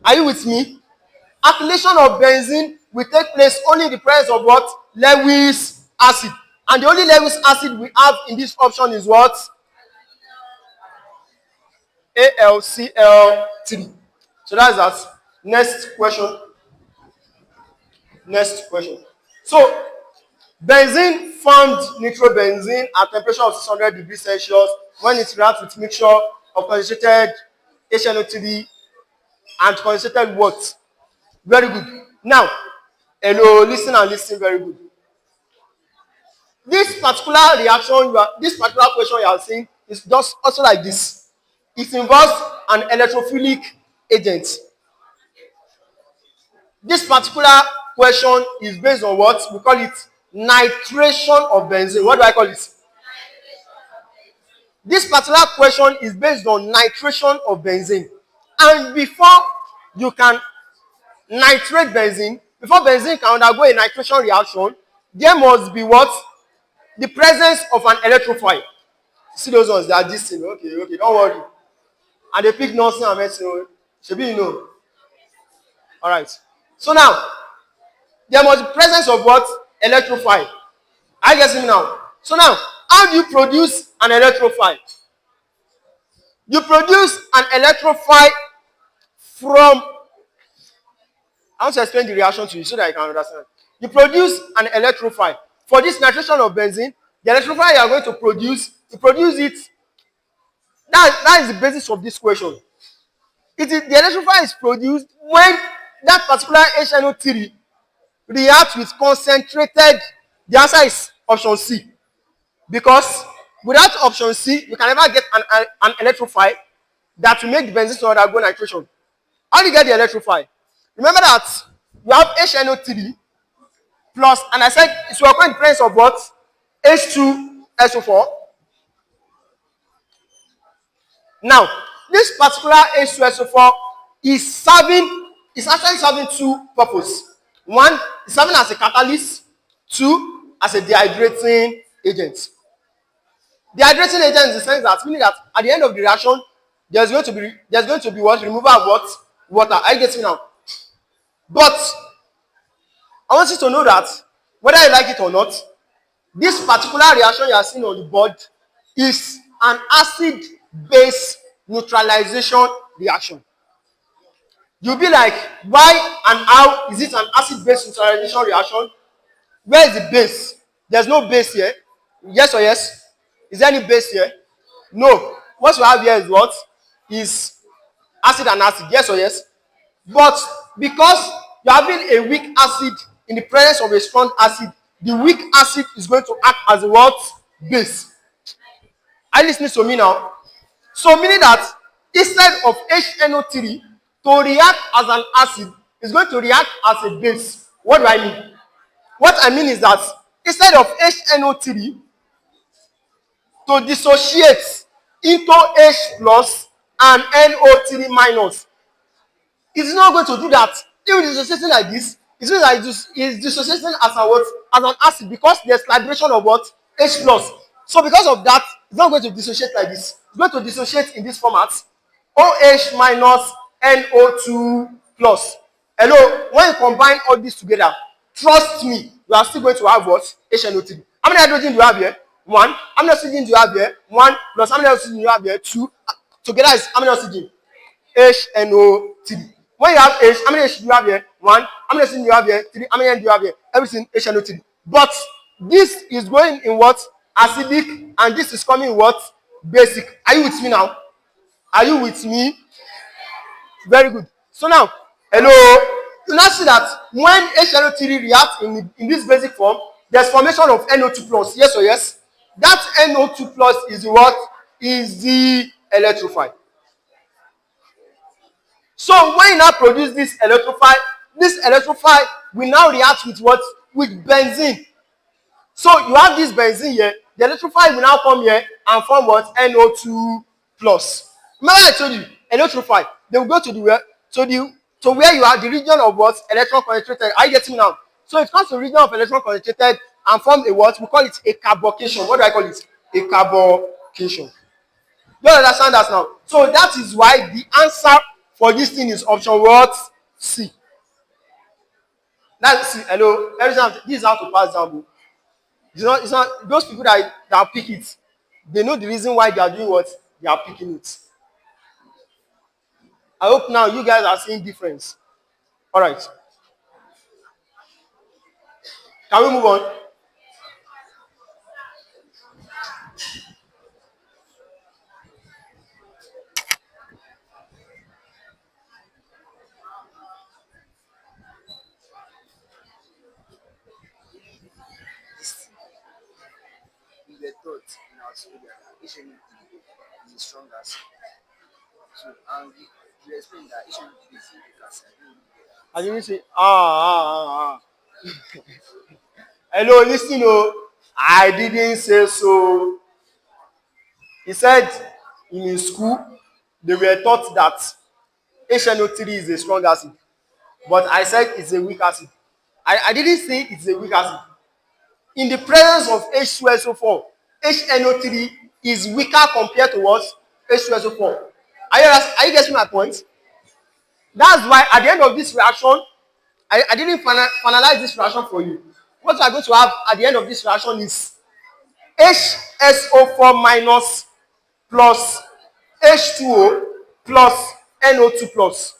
Are you with me? Alkylation of benzene will take place only in the presence of what? Lewis acid. And the only Lewis acid we have in this option is what? AlCl3. So that's that. Next question. Next question. So benzene formed nitrobenzene at temperature of 600 degrees Celsius when it reacts with mixture of concentrated HNO3 and concentrated what? Very good. Now, hello, listen and listen very good. This particular reaction, this particular question you are seeing is just also like this. It involves an electrophilic agent. This particular question is based on what? We call it nitration of benzene. What do I call it? This particular question is based on nitration of benzene. And before you can nitrate benzene, before benzene can undergo a nitration reaction, there must be what? The presence of an electrophile. See those ones, they are this thing. Okay, don't worry. And they pick nonsense and medicine. Should be, you know. Alright. So now, there must be presence of what? Electrophile. Are you getting me now? So now, how do you produce an electrophile? You produce an electrophile from, I want to explain the reaction to you so that you can understand. You produce an electrophile. For this nitration of benzene, the electrophile you are going to produce it. That is the basis of this question. The electrophile is produced when that particular HNO3 reacts with concentrated. The answer is option C. Because without option C, you can never get an electrophile that will make the benzene to undergo nitration. How do you get the electrophile? Remember that you have HNO3 plus, and I said it's occur in presence of what? H2SO4. Now, this particular H2SO4 is actually serving two purposes. One, is serving as a catalyst. Two, as a dehydrating agent. Dehydrating agent in the sense that, meaning that at the end of the reaction, there's going to be what? Removal of what? Water. Are you getting me now? But I want you to know that whether you like it or not, this particular reaction you are seeing on the board is an acid-base neutralization reaction. You'll be like, why and how is it an acid-base neutralization reaction? Where is the base? There's no base here. Yes or yes? Is there any base here? No. What you have here is what? Is acid and acid. Yes or yes? But because you're having a weak acid in the presence of a strong acid, the weak acid is going to act as a what? Base. Are you listening to me now? So meaning that instead of HNO3 to react as an acid, it's going to react as a base. What do I mean? What I mean is that instead of HNO3 to dissociate into H plus and NO3 minus, it's not going to do that. If it is dissociating like this, it means that it's dissociating as a what? As an acid, because there's liberation of what? H plus. So because of that, it's not going to dissociate like this. It's going to dissociate in this format. OH minus NO2 plus. Hello, when you combine all this together, trust me, you are still going to have what? HNO3. How many hydrogen do you have here? 1. How many oxygen do you have here? 1 plus how many oxygen do you have here? 2. Together is how many oxygen? HNO3. When you have H, how many H do you have here? 1. How many oxygen do you have here? 3. How many N do you have here? Everything HNO3. But this is going in what? Acidic, and this is coming in what? Basic. Are you with me now? Are you with me? Very good. So now, hello, you now see that when HNO3 reacts in this basic form, there's formation of NO2 plus. Yes or yes? That NO2 plus is what? Is the electrophile. So when you now produce this electrophile will now react with what? With benzene. So you have this benzene here, the electrophile will now come here and form what? NO2 plus. Remember I told you, electrophile, they will go to the where? To where you are, the region of what? Electron concentrated. Are you getting me now? So it comes to the region of electron concentrated and form a what? We call it a carbocation. What do I call it? A carbocation. You understand that now? So that is why the answer for this thing is option what? C. That's C. Hello, this is how to pass down. It's not those people that pick it. They know the reason why they are doing what they are picking it. I hope now you guys are seeing difference. All right. Can we move on? We were taught in our school that HNO3 is the strongest. So, and we explained that HNO3 is the weakest. I didn't say Hello, listen. Oh, I didn't say so. He said in his school they were taught that HNO3 is a strong acid, but I said it's a weak acid. I didn't say it's a weak acid. In the presence of H2SO4, HNO3 is weaker compared to what? H2SO4. Are you getting my point? That's why at the end of this reaction, I didn't finalize this reaction for you. What we are going to have at the end of this reaction is HSO4 minus plus H2O plus NO2 plus.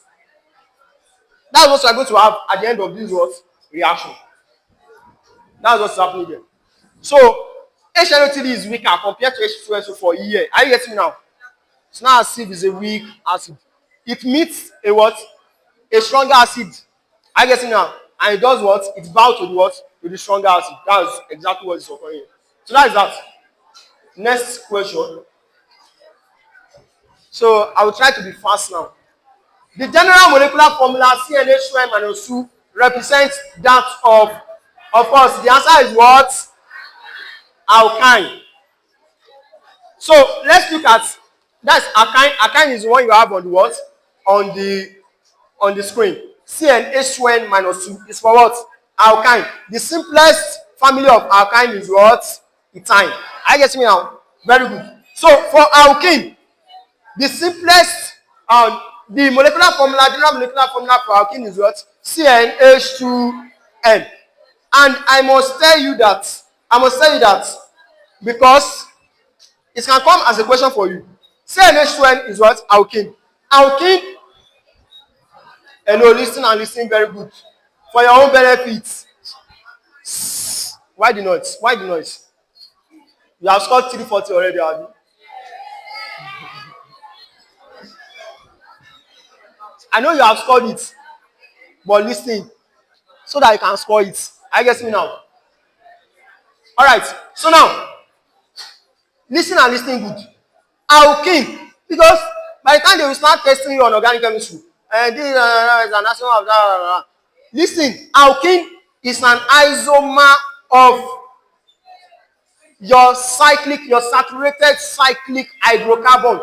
That's what we are going to have at the end of this what? Reaction. That's what's happening here. So HNO3 is weaker compared to H2SO4 here. Are you getting me now? It's not as if it's a weak acid. It meets a what? A stronger acid. Are you getting me now? And it does what? It bound to the what? To the stronger acid. That's exactly what is occurring here. So that is that. Next question. So I will try to be fast now. The general molecular formula CnH2n-2 represents that of course, the answer is what? Alkyne. So let's look at that's alkyne. Alkyne is the one you have on the what? On the screen. CnH2n-2 is for what? Alkyne. The simplest family of alkyne is what? Ethyne. I get me now. Very good. So for alkene, the simplest the molecular formula, general molecular formula for alkene is what? CnH2n. And I must tell you that because it can come as a question for you. CnH2n is what? Alkene. Alkene. Hello, listen and listen very good. For your own benefit. Why the noise? Why the noise? You have scored 340 already, have you? I know you have scored it, but listen so that you can score it. I get me now. All right. So now, listen and listen good. Alkene, because by the time they will start testing you on organic chemistry, and this is an action of that. Listen, alkene is an isomer of your saturated cyclic hydrocarbon,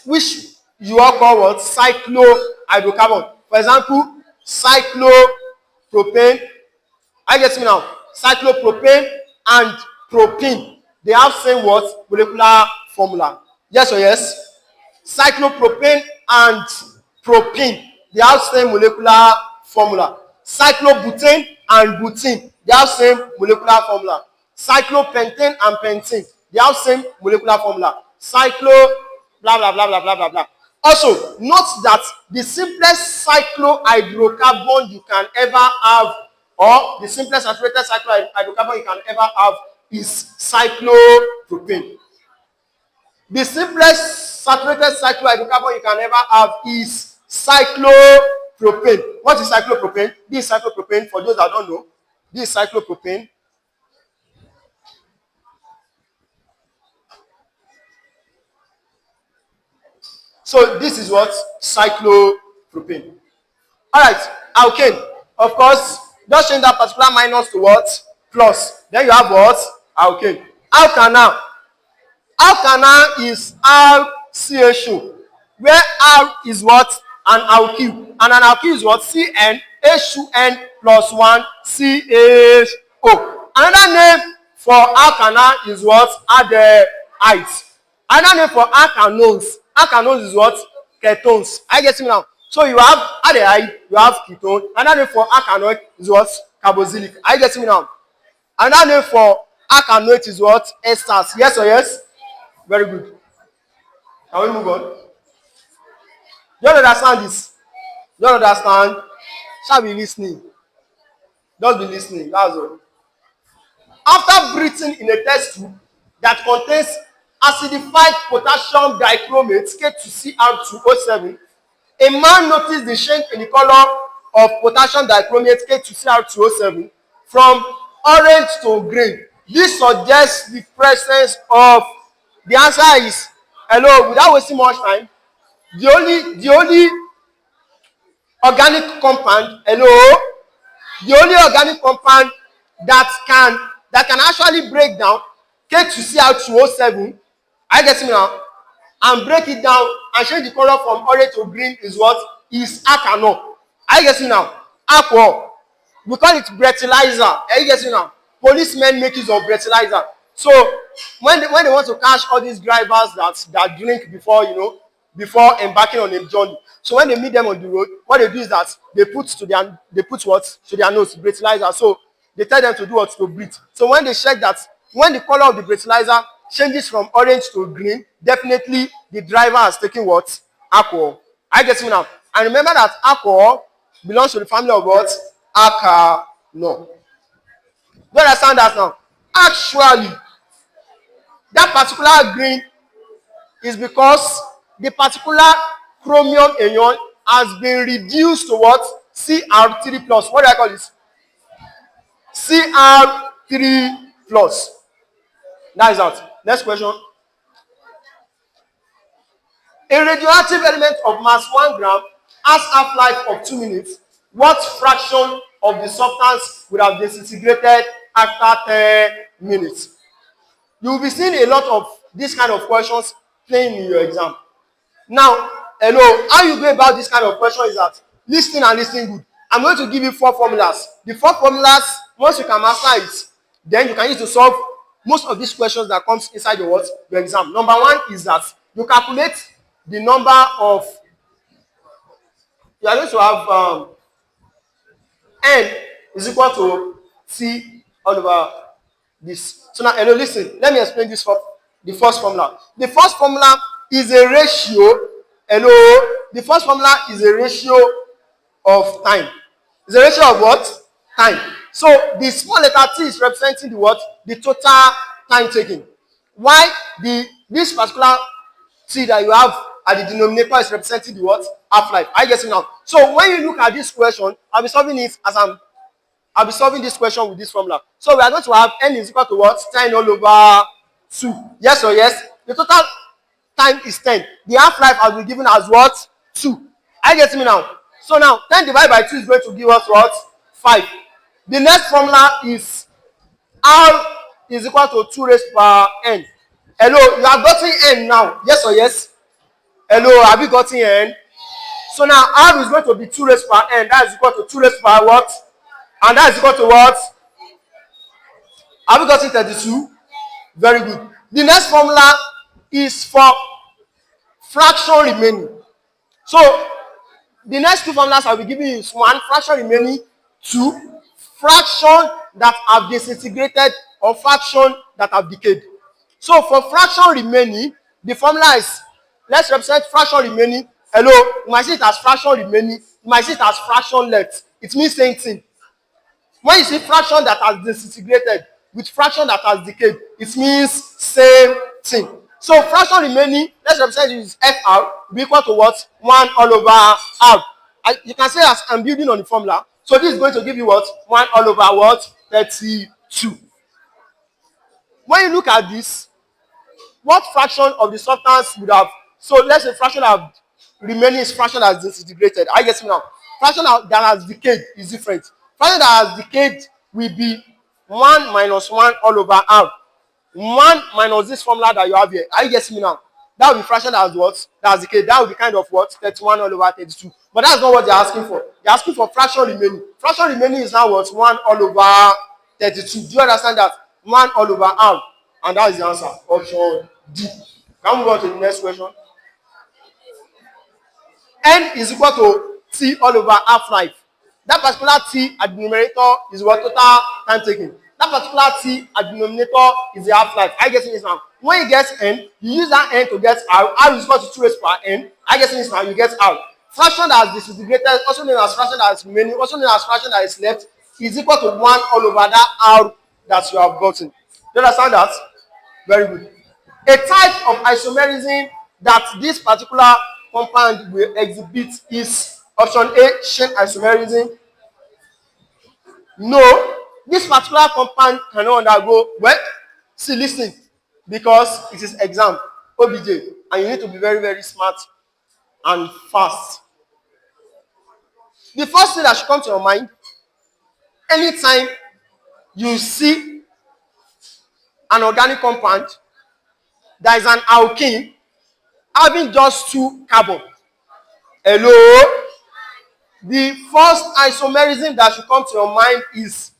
which you all call what? Cyclohydrocarbon. For example, cyclopropane. I get me now. Cyclopropane and propene. They have same what? Molecular formula. Yes or yes? Cyclopropane and propene, they have same molecular formula. Cyclobutane and butene, they have same molecular formula. Cyclopentane and pentane, they have same molecular formula. Cyclo blah blah blah blah blah blah blah. Also, note that the simplest cyclohydrocarbon you can ever have, or the simplest saturated cyclohydrocarbon you can ever have, is cyclopropane. The simplest saturated cyclohydrocarbon you can ever have is cyclopropane. What is cyclopropane? This is cyclopropane. For those that don't know, this is cyclopropane. So this is what? Cyclopropane. Alright, alkane. Of course, just change that particular minus to what? Plus. Then you have what? Alkane. Alkana. Alkana is RCHO, where R is what? An alkyl. And an alkyl is what? CN, H2N plus 1 CHO. Another name for alkana is what? Aldehydes. Another name for alkanones. Alkanones is what? Ketones. I get it now. So you have aldehyde, you have ketone. Another name for alkanoid is what? Carboxylic. I get it now. Another name for alkanoate is what? Esters. Yes or yes? Very good. Can we move on? You don't understand this? You don't understand? Shall be listening. Just be listening. That's all. After breathing in a test tube that contains acidified potassium dichromate K2Cr2O7, a man noticed the change in the color of potassium dichromate K2Cr2O7 from orange to green. This suggests the presence of, the answer is, hello, without wasting much time, the only organic compound, hello, the only organic compound that can actually break down K2Cr2O7, I get it now, and break it down and change the color from orange to green is what? Is alkanol. I get it now. Alcohol. We call it breathalyzer. I get it now. Policemen make use of breathalyzer. So when they want to catch all these drivers that drink before embarking on a journey. So when they meet them on the road, what they do is that they put what to their nose, breathalyzer. So they tell them to do what? To breathe. So when they check that, when the color of the breathalyzer changes from orange to green, definitely the driver has taken what? Alcohol. I get it now. And remember that alcohol belongs to the family of what? Alkanol. Do you understand that now? Actually, that particular green is because the particular chromium ion has been reduced to what? Cr3 plus. What do I call this? Cr3 plus. That is that. Next question. A radioactive element of mass 1 gram has half-life of 2 minutes. What fraction of the substance would have disintegrated after 10 minutes? You will be seeing a lot of this kind of questions playing in your exam. Now, hello, how you go about this kind of question is that listening and listening good. I'm going to give you 4 formulas. The 4 formulas, once you can master it, then you can use to solve most of these questions that comes inside your exam. Number 1 is that you calculate the number of, you are going to have n is equal to t all over this. So now, hello, listen. Let me explain this for the first formula. The first formula is a ratio. Hello, the first formula is a ratio of time. It's a ratio of what? Time. So the small letter t is representing the what? The total time taken. Why this particular t that you have at the denominator is representing the what? Half-life. I get it now. So when you look at this question, I'll be solving this question with this formula. So we are going to have n is equal to what? 10 all over 2. Yes or yes? The total time is 10. The half-life has been given as what? 2. I get me now. So now 10 divided by 2 is going to give us what? 5. The next formula is r is equal to 2 raised per n. Hello, you have gotten n now. Yes or yes? Hello, have you gotten n? So now r is going to be 2 raised per n. That is equal to 2 raised per what? And that is equal to what? Have you gotten 32? Very good. The next formula is for fraction remaining. So The next two formulas I'll be giving you is one, fraction remaining, two, fraction that have disintegrated or fraction that have decayed. So for fraction remaining, the formula is, let's represent fraction remaining. Hello, you might see it as fraction remaining, you might see it as fraction left. It means same thing. When you see fraction that has disintegrated with fraction that has decayed, it means same thing. So fraction remaining, let's represent it as FR, will be equal to what? 1 all over R. You can say as I'm building on the formula. So this is going to give you what? 1 all over what? 32. When you look at this, what fraction of the substance would have, so let's say fraction of remaining is fraction that has disintegrated. I get it now. Fraction that has decayed is different. Fraction that has decayed will be 1 minus 1 all over R. 1 minus this formula that you have here. Are you getting me now? That will be fraction that has what? That has decayed. That will be kind of what? 31 all over 32. But that's not what they're asking for. They're asking for fraction remaining. Fraction remaining is now what? 1 all over 32. Do you understand that? 1 all over R. And that is the answer. Option D. Can we move on to the next question? N is equal to T all over half-life. That particular T at the numerator is what? Total time taken. That particular T at the denominator is the half-life. I get this now. When you get N, you use that N to get R. R is equal to 2 raised per N. I get this now. You get R. Fraction that is disintegrated, also known as fraction that is remaining, also known as fraction that is left, is equal to 1 all over that R that you have gotten. Do you understand that? Very good. A type of isomerism that this particular compound will exhibit is option A, chain isomerism. No, this particular compound cannot undergo, well, see, listen, because it is exam, OBJ, and you need to be very, very smart and fast. The first thing that should come to your mind, anytime you see an organic compound that is an alkene having just 2 carbon. Hello? The first isomerism that should come to your mind is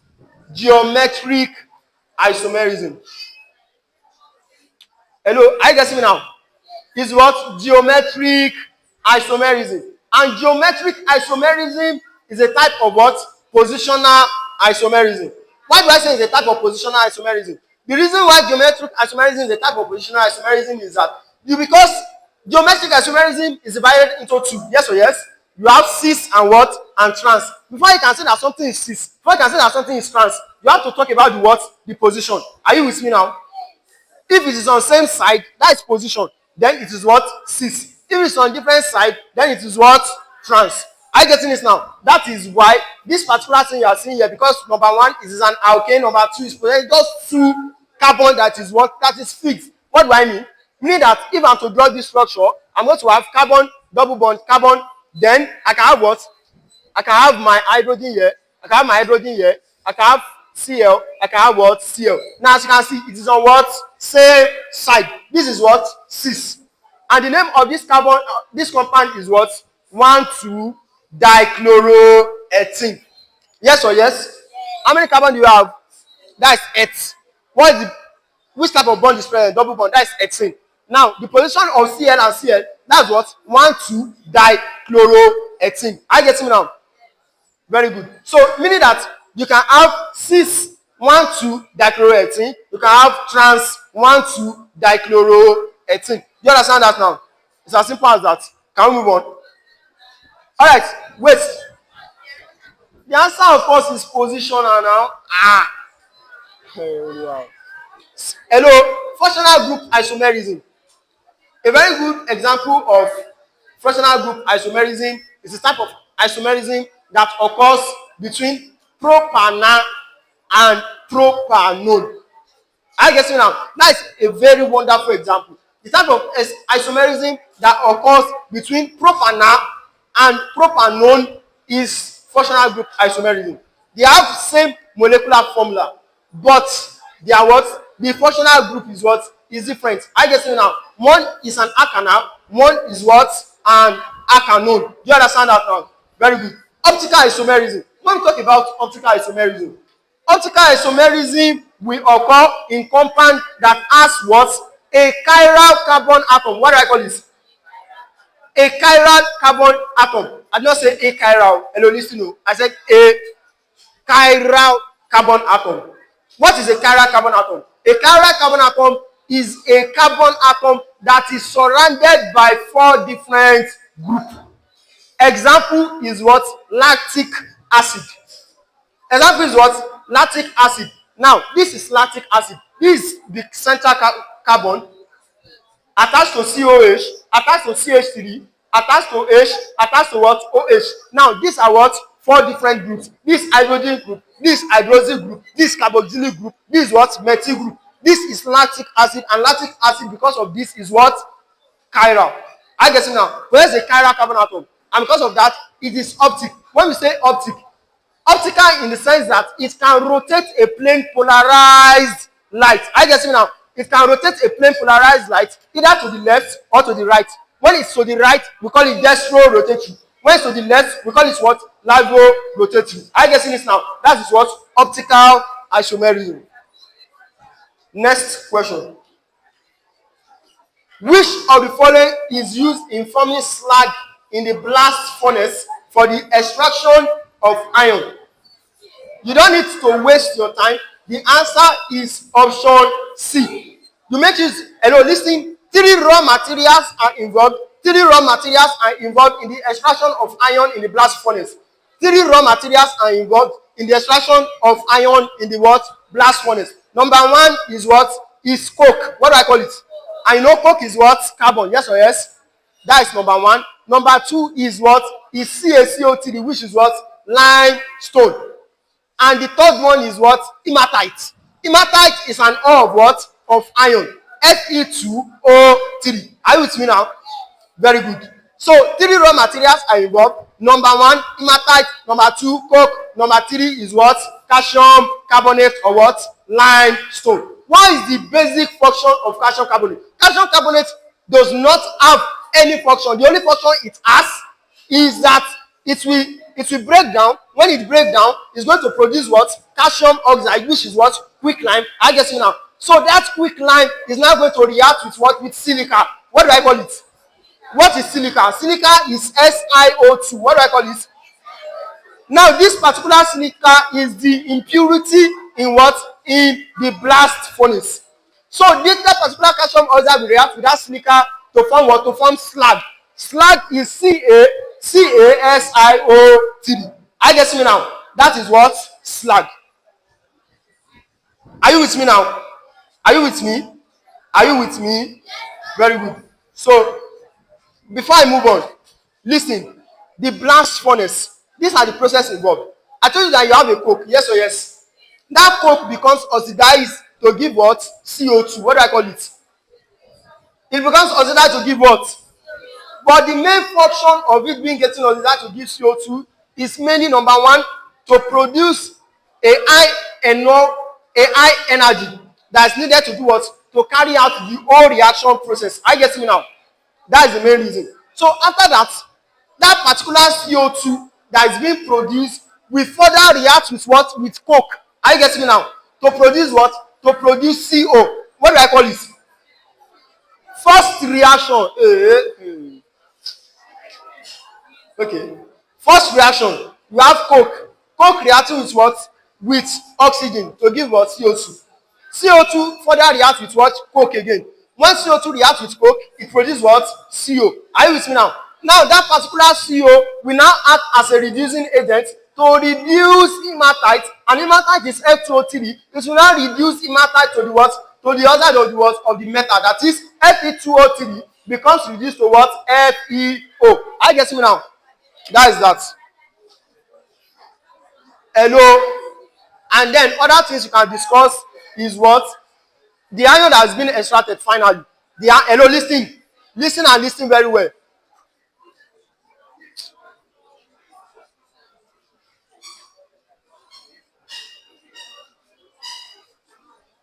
geometric isomerism. Hello? Are you getting me now? Is what? Geometric isomerism. And geometric isomerism is a type of what? Positional isomerism. Why do I say it's a type of positional isomerism? The reason why geometric isomerism is a type of positional isomerism is that because geometric isomerism is divided into 2. Yes or yes? You have cis and what? And trans. Before you can say that something is cis, before you can say that something is trans, you have to talk about the what? The position. Are you with me now? If it is on same side, that is position. Then it is what? Cis. If it's on different side, then it is what? Trans. Are you getting this now? That is why this particular thing you are seeing here, because number 1 is an alkane, number 2 is just 2 carbon that is what? That is fixed. What do I mean? Meaning that if I'm to draw this structure, I'm going to have carbon, double bond, carbon, then I can have what? I can have my hydrogen here, I can have my hydrogen here, I can have Cl, I can have what? Cl. Now as you can see, it is on what? Same side. This is what? Cis. And the name of this carbon, this compound is what? 1,2-dichloroethene. Yes or yes? How many carbon do you have? That is 8. What is the, which type of bond is present? Double bond. That is 18. Now, the position of Cl and Cl, that's what? 1,2-dichloroethene. I get me now? Very good. So, meaning that you can have cis 1,2-dichloroethene, you can have trans 1,2-dichloroethene. Do you understand that now? It's as simple as that. Can we move on? Alright, wait. The answer, of course, is positional now. Hello, functional group isomerism. A very good example of functional group isomerism is a type of isomerism that occurs between propana and propanone. I get you now. That is a very wonderful example. The type of isomerism that occurs between propana and propanone is functional group isomerism. They have same molecular formula, but they are what? The functional group is what? Is different. I get you now. One is an alkanal, one is what? An alkanone. Do you understand that now? Very good. Optical isomerism. When we talk about optical isomerism, optical isomerism will occur in compound that has what? A chiral carbon atom. What do I call this? A chiral carbon atom. I did not say a chiral. Hello, listen. No. I said a chiral carbon atom. What is a chiral carbon atom? A chiral carbon atom is a carbon atom that is surrounded by 4 different groups. Example is what? Lactic acid. Example is what? Lactic acid. Now, this is lactic acid. This is the central carbon attached to COH, attached to CH3, attached to H, attached to what? OH. Now, these are what? 4 different groups. This hydrogen group, this hydroxyl group, this carboxylic group, this is what? Methyl group. This is lactic acid, and lactic acid, because of this, is what? Chiral. I guess now. Where's the chiral carbon atom? And because of that, it is optic. When we say optic, optical in the sense that it can rotate a plane polarized light. I guess now. It can rotate a plane polarized light either to the left or to the right. When it's to the right, we call it dextro-rotatory. When it's to the left, we call it what? Lago-rotatory. I guess this now. That is what? Optical isomerism. Next question. Which of the following is used in forming slag in the blast furnace for the extraction of iron? You don't need to waste your time. The answer is option C. You make use. Hello, listen. 3 raw materials are involved. 3 raw materials are involved in the extraction of iron in the blast furnace. 3 raw materials are involved in the extraction of iron in the what? Blast furnace. Number 1 is what? Is coke. What do I call it? I know coke is what? Carbon. Yes or yes? That is number 1. Number 2 is what? Is CaCO3, which is what? Limestone. And the third one is what? Hematite. Hematite is an ore of what? Of iron. Fe2O3. Are you with me now? Very good. So 3 raw materials are involved. Number 1, hematite. Number 2, coke. Number 3 is what? Calcium carbonate or what? Limestone. What is the basic function of calcium carbonate? Calcium carbonate does not have any function. The only function it has is that it will break down. When it breaks down, it's going to produce what? Calcium oxide, which is what? Quicklime. I guess you now. So that quicklime is now going to react with what? With silica. What do I call it? What is silica? Silica is SiO2. What do I call it? Now, this particular silica is the impurity in what? In the blast furnace. So this particular calcium oxide will react with that silica to form what? To form slag. Slag is CaSiO3. I guess me now. That is what? Slag. Are you with me now? Are you with me? Are you with me? Very good. So before I move on, listen. The blast furnace. These are the processes involved. I told you that you have a coke. Yes or yes? That coke becomes oxidized to give what? CO2. What do I call it? It becomes oxidized to give what? But the main function of it being getting oxidized to give CO2 is mainly number 1, to produce a high energy that is needed to do what? To carry out the whole reaction process. I get me now. That is the main reason. So after that, that particular CO2 that is being produced will further react with what? With coke. I get me now. To produce what? To produce CO. What do I call it? First reaction. Okay. First reaction, you have coke. Coke reacting with what? With oxygen to give what? CO2. CO2 further reacts with what? Coke again. When CO2 reacts with coke, it produces what? CO. Are you with me now? Now that particular CO will now act as a reducing agent to reduce hematite, and hematite is F2O3. It will now reduce hematite to the what? To the oxide of the what? Of the metal. That is Fe2O3 becomes reduced to what? FeO. Are you getting me now? That is that. Hello. And then other things you can discuss is what? The iron that has been extracted finally. Hello, listen. Listen and listen very well.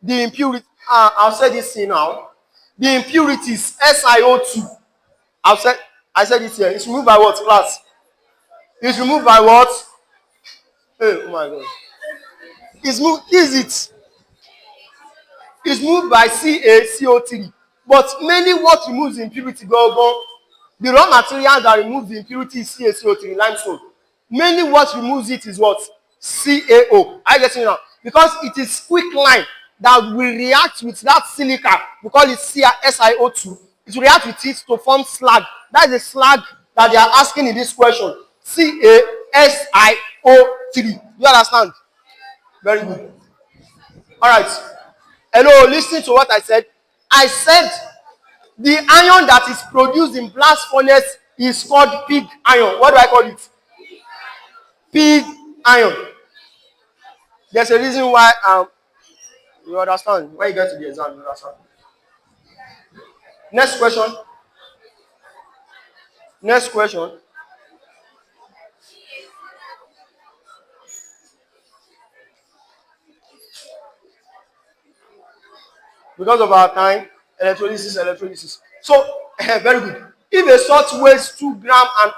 The impurity, I'll say this thing now. The impurities, SiO2. I said this here. It's removed by what, class? It's removed by what? Hey, oh my God. It's moved, is it? It's moved by CaCO3. But mainly what removes the impurity, go. The raw material that removes the impurity is CaCO3, limestone. Mainly what removes it is what? CaO. I get it now. Because it is quicklime that will react with that silica. We call it SiO2. It will react with it to form slag. That is the slag that they are asking in this question. CaSiO3. You understand? Very good. All right. Hello, listen to what I said. I said the iron that is produced in blast furnace is called pig iron. What do I call it? Pig iron. There's a reason why you understand. When you get to the exam, you understand. Next question. Next question. Because of our time, electrolysis. So, very good. If a salt weighs 2 grams and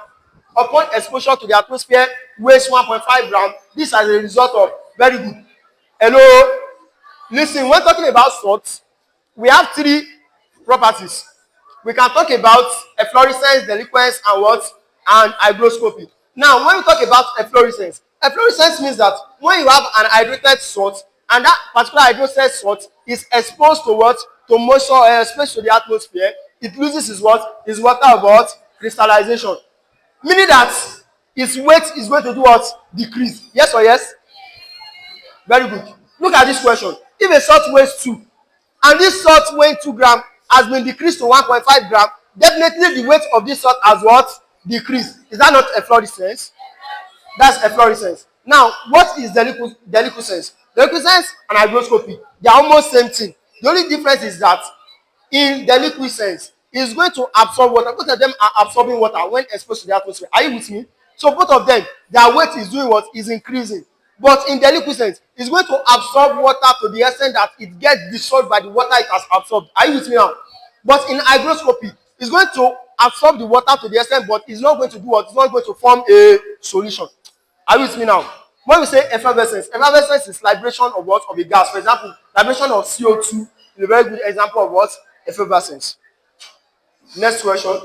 upon exposure to the atmosphere weighs 1.5 grams, this is as a result of, very good. Hello, listen, when talking about salt, we have 3 properties. We can talk about efflorescence, deliquescence, and what? And hygroscopy. Now, when we talk about efflorescence means that when you have an hydrated salt, and that particular hydrated salt is exposed to what? To moisture, exposed to the atmosphere, it loses its what? Its water of what? Crystallization. Meaning that its weight is going to do what? Decrease. Yes or yes? Very good. Look at this question. If a salt weighs 2, and this salt weighing 2 grams has been decreased to 1.5 grams, definitely the weight of this salt has what? Decreased. Is that not efflorescence? That's efflorescence. Now, what is deliquescence? Deliquescence and hygroscopy, they are almost same thing. The only difference is that in deliquescence, it's going to absorb water. Both of them are absorbing water when exposed to the atmosphere. Are you with me? So both of them, their weight is doing what? Is increasing. But in deliquescence, it's going to absorb water to the extent that it gets dissolved by the water it has absorbed. Are you with me now? But in hygroscopy, it's going to absorb the water to the extent, but it's not going to do what? It's not going to form a solution. Are you with me now? When we say effervescence is libration of what? Of a gas. For example, libration of CO2 is a very good example of what? Effervescence. Next question.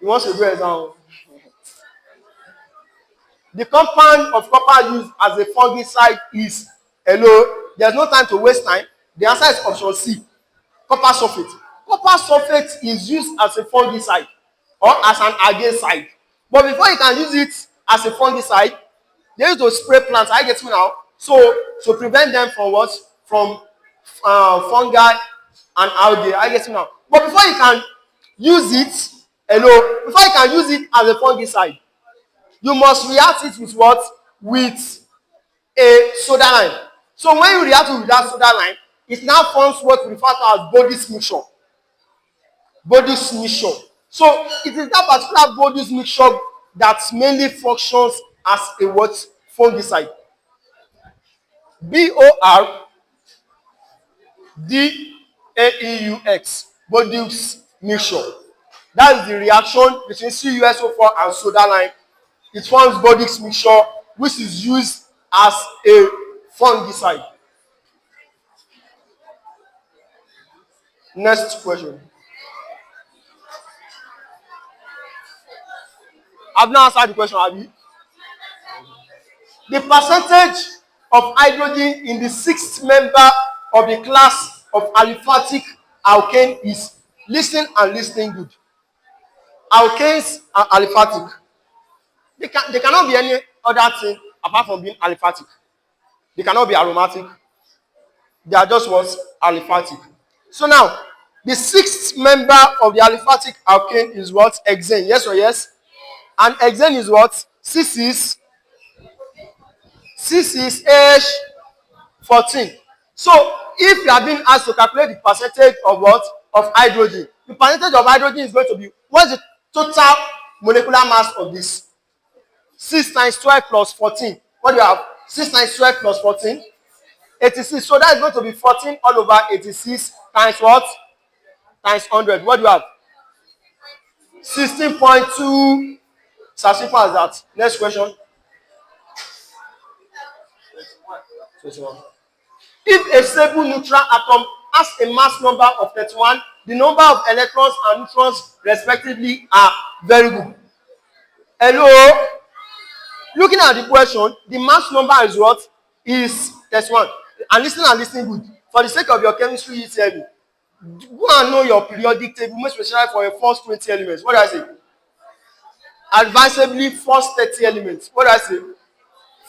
He wants to do exam. The compound of copper used as a fungicide is, hello, there's no time to waste time. The answer is option C, copper sulfate. Copper sulfate is used as a fungicide or as an algaecide. But before you can use it as a fungicide, they used to spray plants. I get me now. So to prevent them from what? From fungi and algae. I get me now. But before you can use it, hello, before you can use it as a fungicide, you must react it with what? With a soda lime. So when you react with that soda lime, it now forms what we refer to as Bode's mixture. Bode's mixture. So it is that particular Bode's mixture that mainly functions as a what? Fungicide. BORDAEUX. Bode's mixture. That is the reaction between CuSO4 and soda lime. It forms Bode's mixture, which is used as a fungicide. Next question. I've not answered the question, have you? The percentage of hydrogen in the 6th member of the class of aliphatic alkane is, listen and listen good. Alkanes are aliphatic. They cannot be any other thing apart from being aliphatic. They cannot be aromatic. They are just what? Aliphatic. So now, the 6th member of the aliphatic alkane is what? Hexane. Yes or yes? And hexane is what? C6 H14. So if you are being asked to calculate the percentage of what? Of hydrogen. The percentage of hydrogen is going to be, what's the total molecular mass of this? 6 times 12 plus 14. What do you have? 6 times 12 plus 14? 86. So that is going to be 14 all over 86 times what? Times 100. What do you have? 16.2. It's as simple as that. Next question. 21. If a stable neutral atom has a mass number of 31, the number of electrons and neutrons respectively are very good. Hello? Looking at the question, the mass number is what? Is 31. And listen good. For the sake of your chemistry UTME, go and know your periodic table, most especially for your first 20 elements. What do I say? Advisably, first 30 elements. What do I say?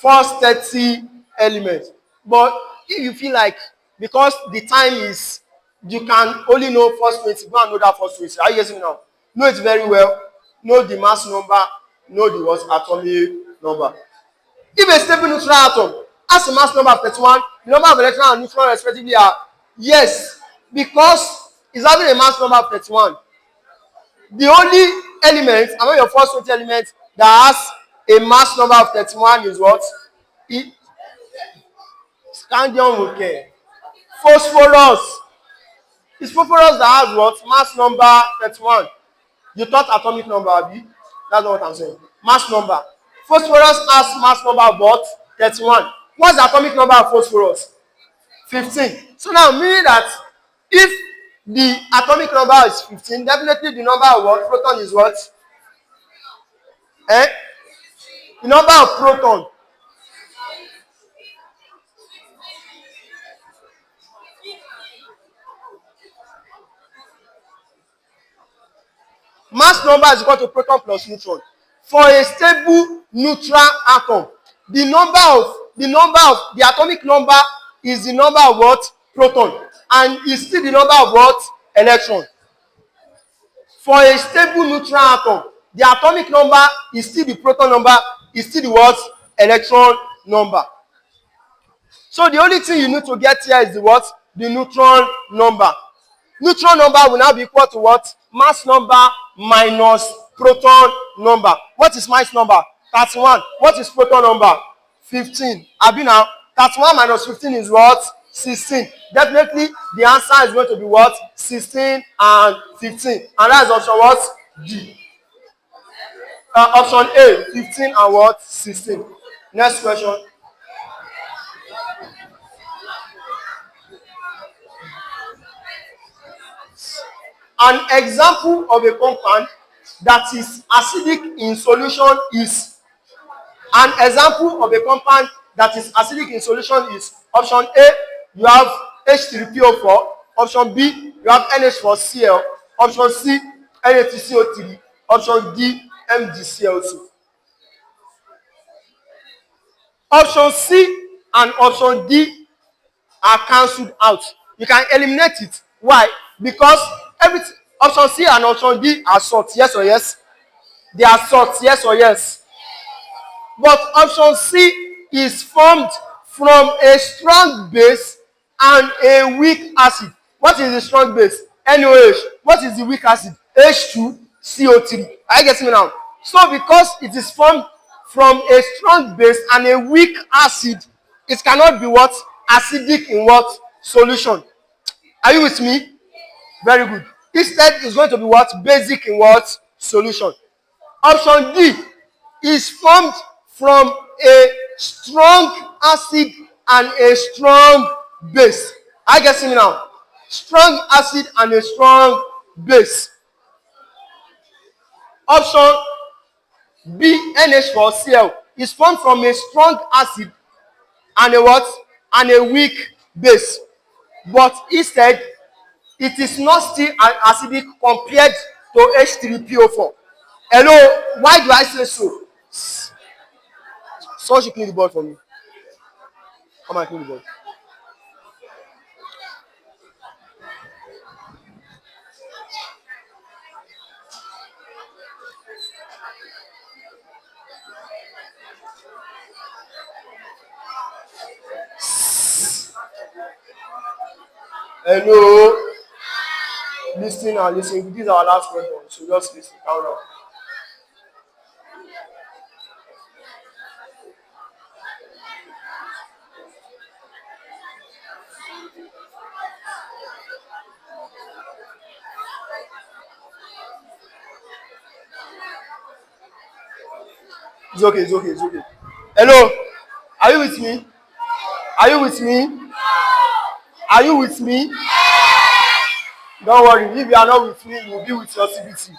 First 30 elements. But if you feel like, because the time is, you can only know first 20, go and know that first 20. Are you getting me now? Know it very well. Know the mass number. Know the what atomic number. If a stable neutral atom has a mass number of 31, the number of electrons and neutrons respectively are yes, because it's having a mass number of 31. The only element among your first 20 elements that has a mass number of 31 is what? Scandium okay. Phosphorus. It's phosphorus that has what? Mass number 31. You thought atomic number, Abi? That's not what I'm saying. Mass number. Phosphorus has mass number of what? 31. What's the atomic number of phosphorus? 15. So now meaning that if the atomic number is 15, definitely the number of what? Proton is what? Eh? The number of proton. Mass number is equal to proton plus neutron. For a stable neutral atom, the number of the atomic number is the number of what? Proton, and is still the number of what? Electron. For a stable neutral atom, the atomic number is still the proton number, is still the what? Electron number. So the only thing you need to get here is the what? The neutron number. Neutron number will now be equal to what? Mass number minus proton number. What is mass number? 31. What is proton number? 15. Abi now, 31 minus 15 is what? 16. Definitely the answer is going to be what? 16 and 15. And that is option what? D. Option A, 15 and what? 16. Next question. An example of a compound that is acidic in solution is option A, you have H3PO4, option B, you have NH4Cl, option C, Na2CO3, option D, MgCl2. Option C and option D are cancelled out. You can eliminate it. Why? Because everything, option C and option D are salts, yes or yes? They are salts, yes or yes? But option C is formed from a strong base and a weak acid. What is the strong base? NOH. What is the weak acid? H2CO3. Are you getting me now? So because it is formed from a strong base and a weak acid, it cannot be what? Acidic in what? Solution. Are you with me? Very good. Instead, it's going to be what? Basic in what? Solution. Option D is formed from a strong acid and a strong base. Are you getting me now? Strong acid and a strong base. Option B, NH4Cl, is formed from a strong acid and a what? And a weak base. But instead, it is not still acidic compared to H3PO4. Hello, why do I say so? Someone should clean the board for me. Come and clean the board. Hello. Listen and listen. This is our last question. So just listen. Calm down. It's okay. Hello. Are you with me? Are you with me? Are you with me? Don't worry, if you are not with me, you will be with your CBT.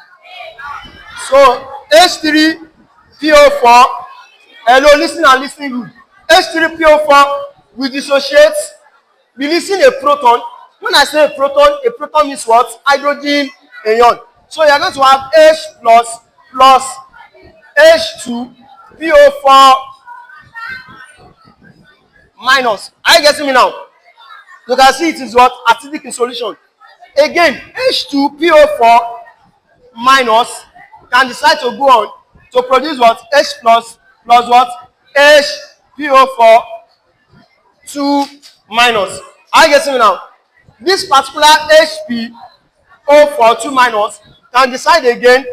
So H3PO4, hello, listen and listen good. H3PO4 will dissociate, releasing a proton. When I say a proton means what? Hydrogen ion. So you are going to have H plus H2PO4 minus. Are you getting me now? You can see it is what? Acidic in solution. Again, H2PO4 minus can decide to go on to produce what? H plus what? HPO4 2 minus. Are you getting me now? This particular HPO4 2 minus can decide again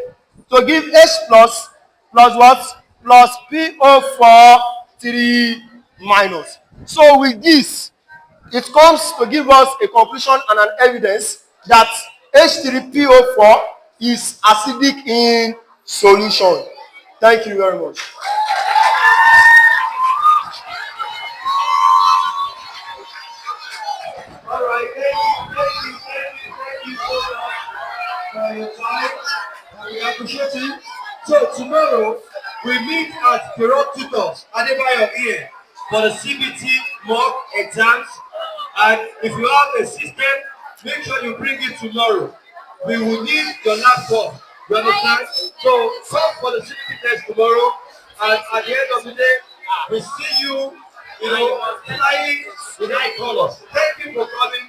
to give H plus what? Plus PO4 3 minus. So with this, it comes to give us a conclusion and an evidence that H3PO4 is acidic in solution. Thank you very much. All right, thank you so much for your time. We appreciate you. So tomorrow we meet at Tutors Utme here for the CBT mock exams. And if you have a system, make sure you bring it tomorrow. We will need your laptop. You understand? So come for the CBT test tomorrow. And at the end of the day, we see you, flying in high colors. Thank you for coming.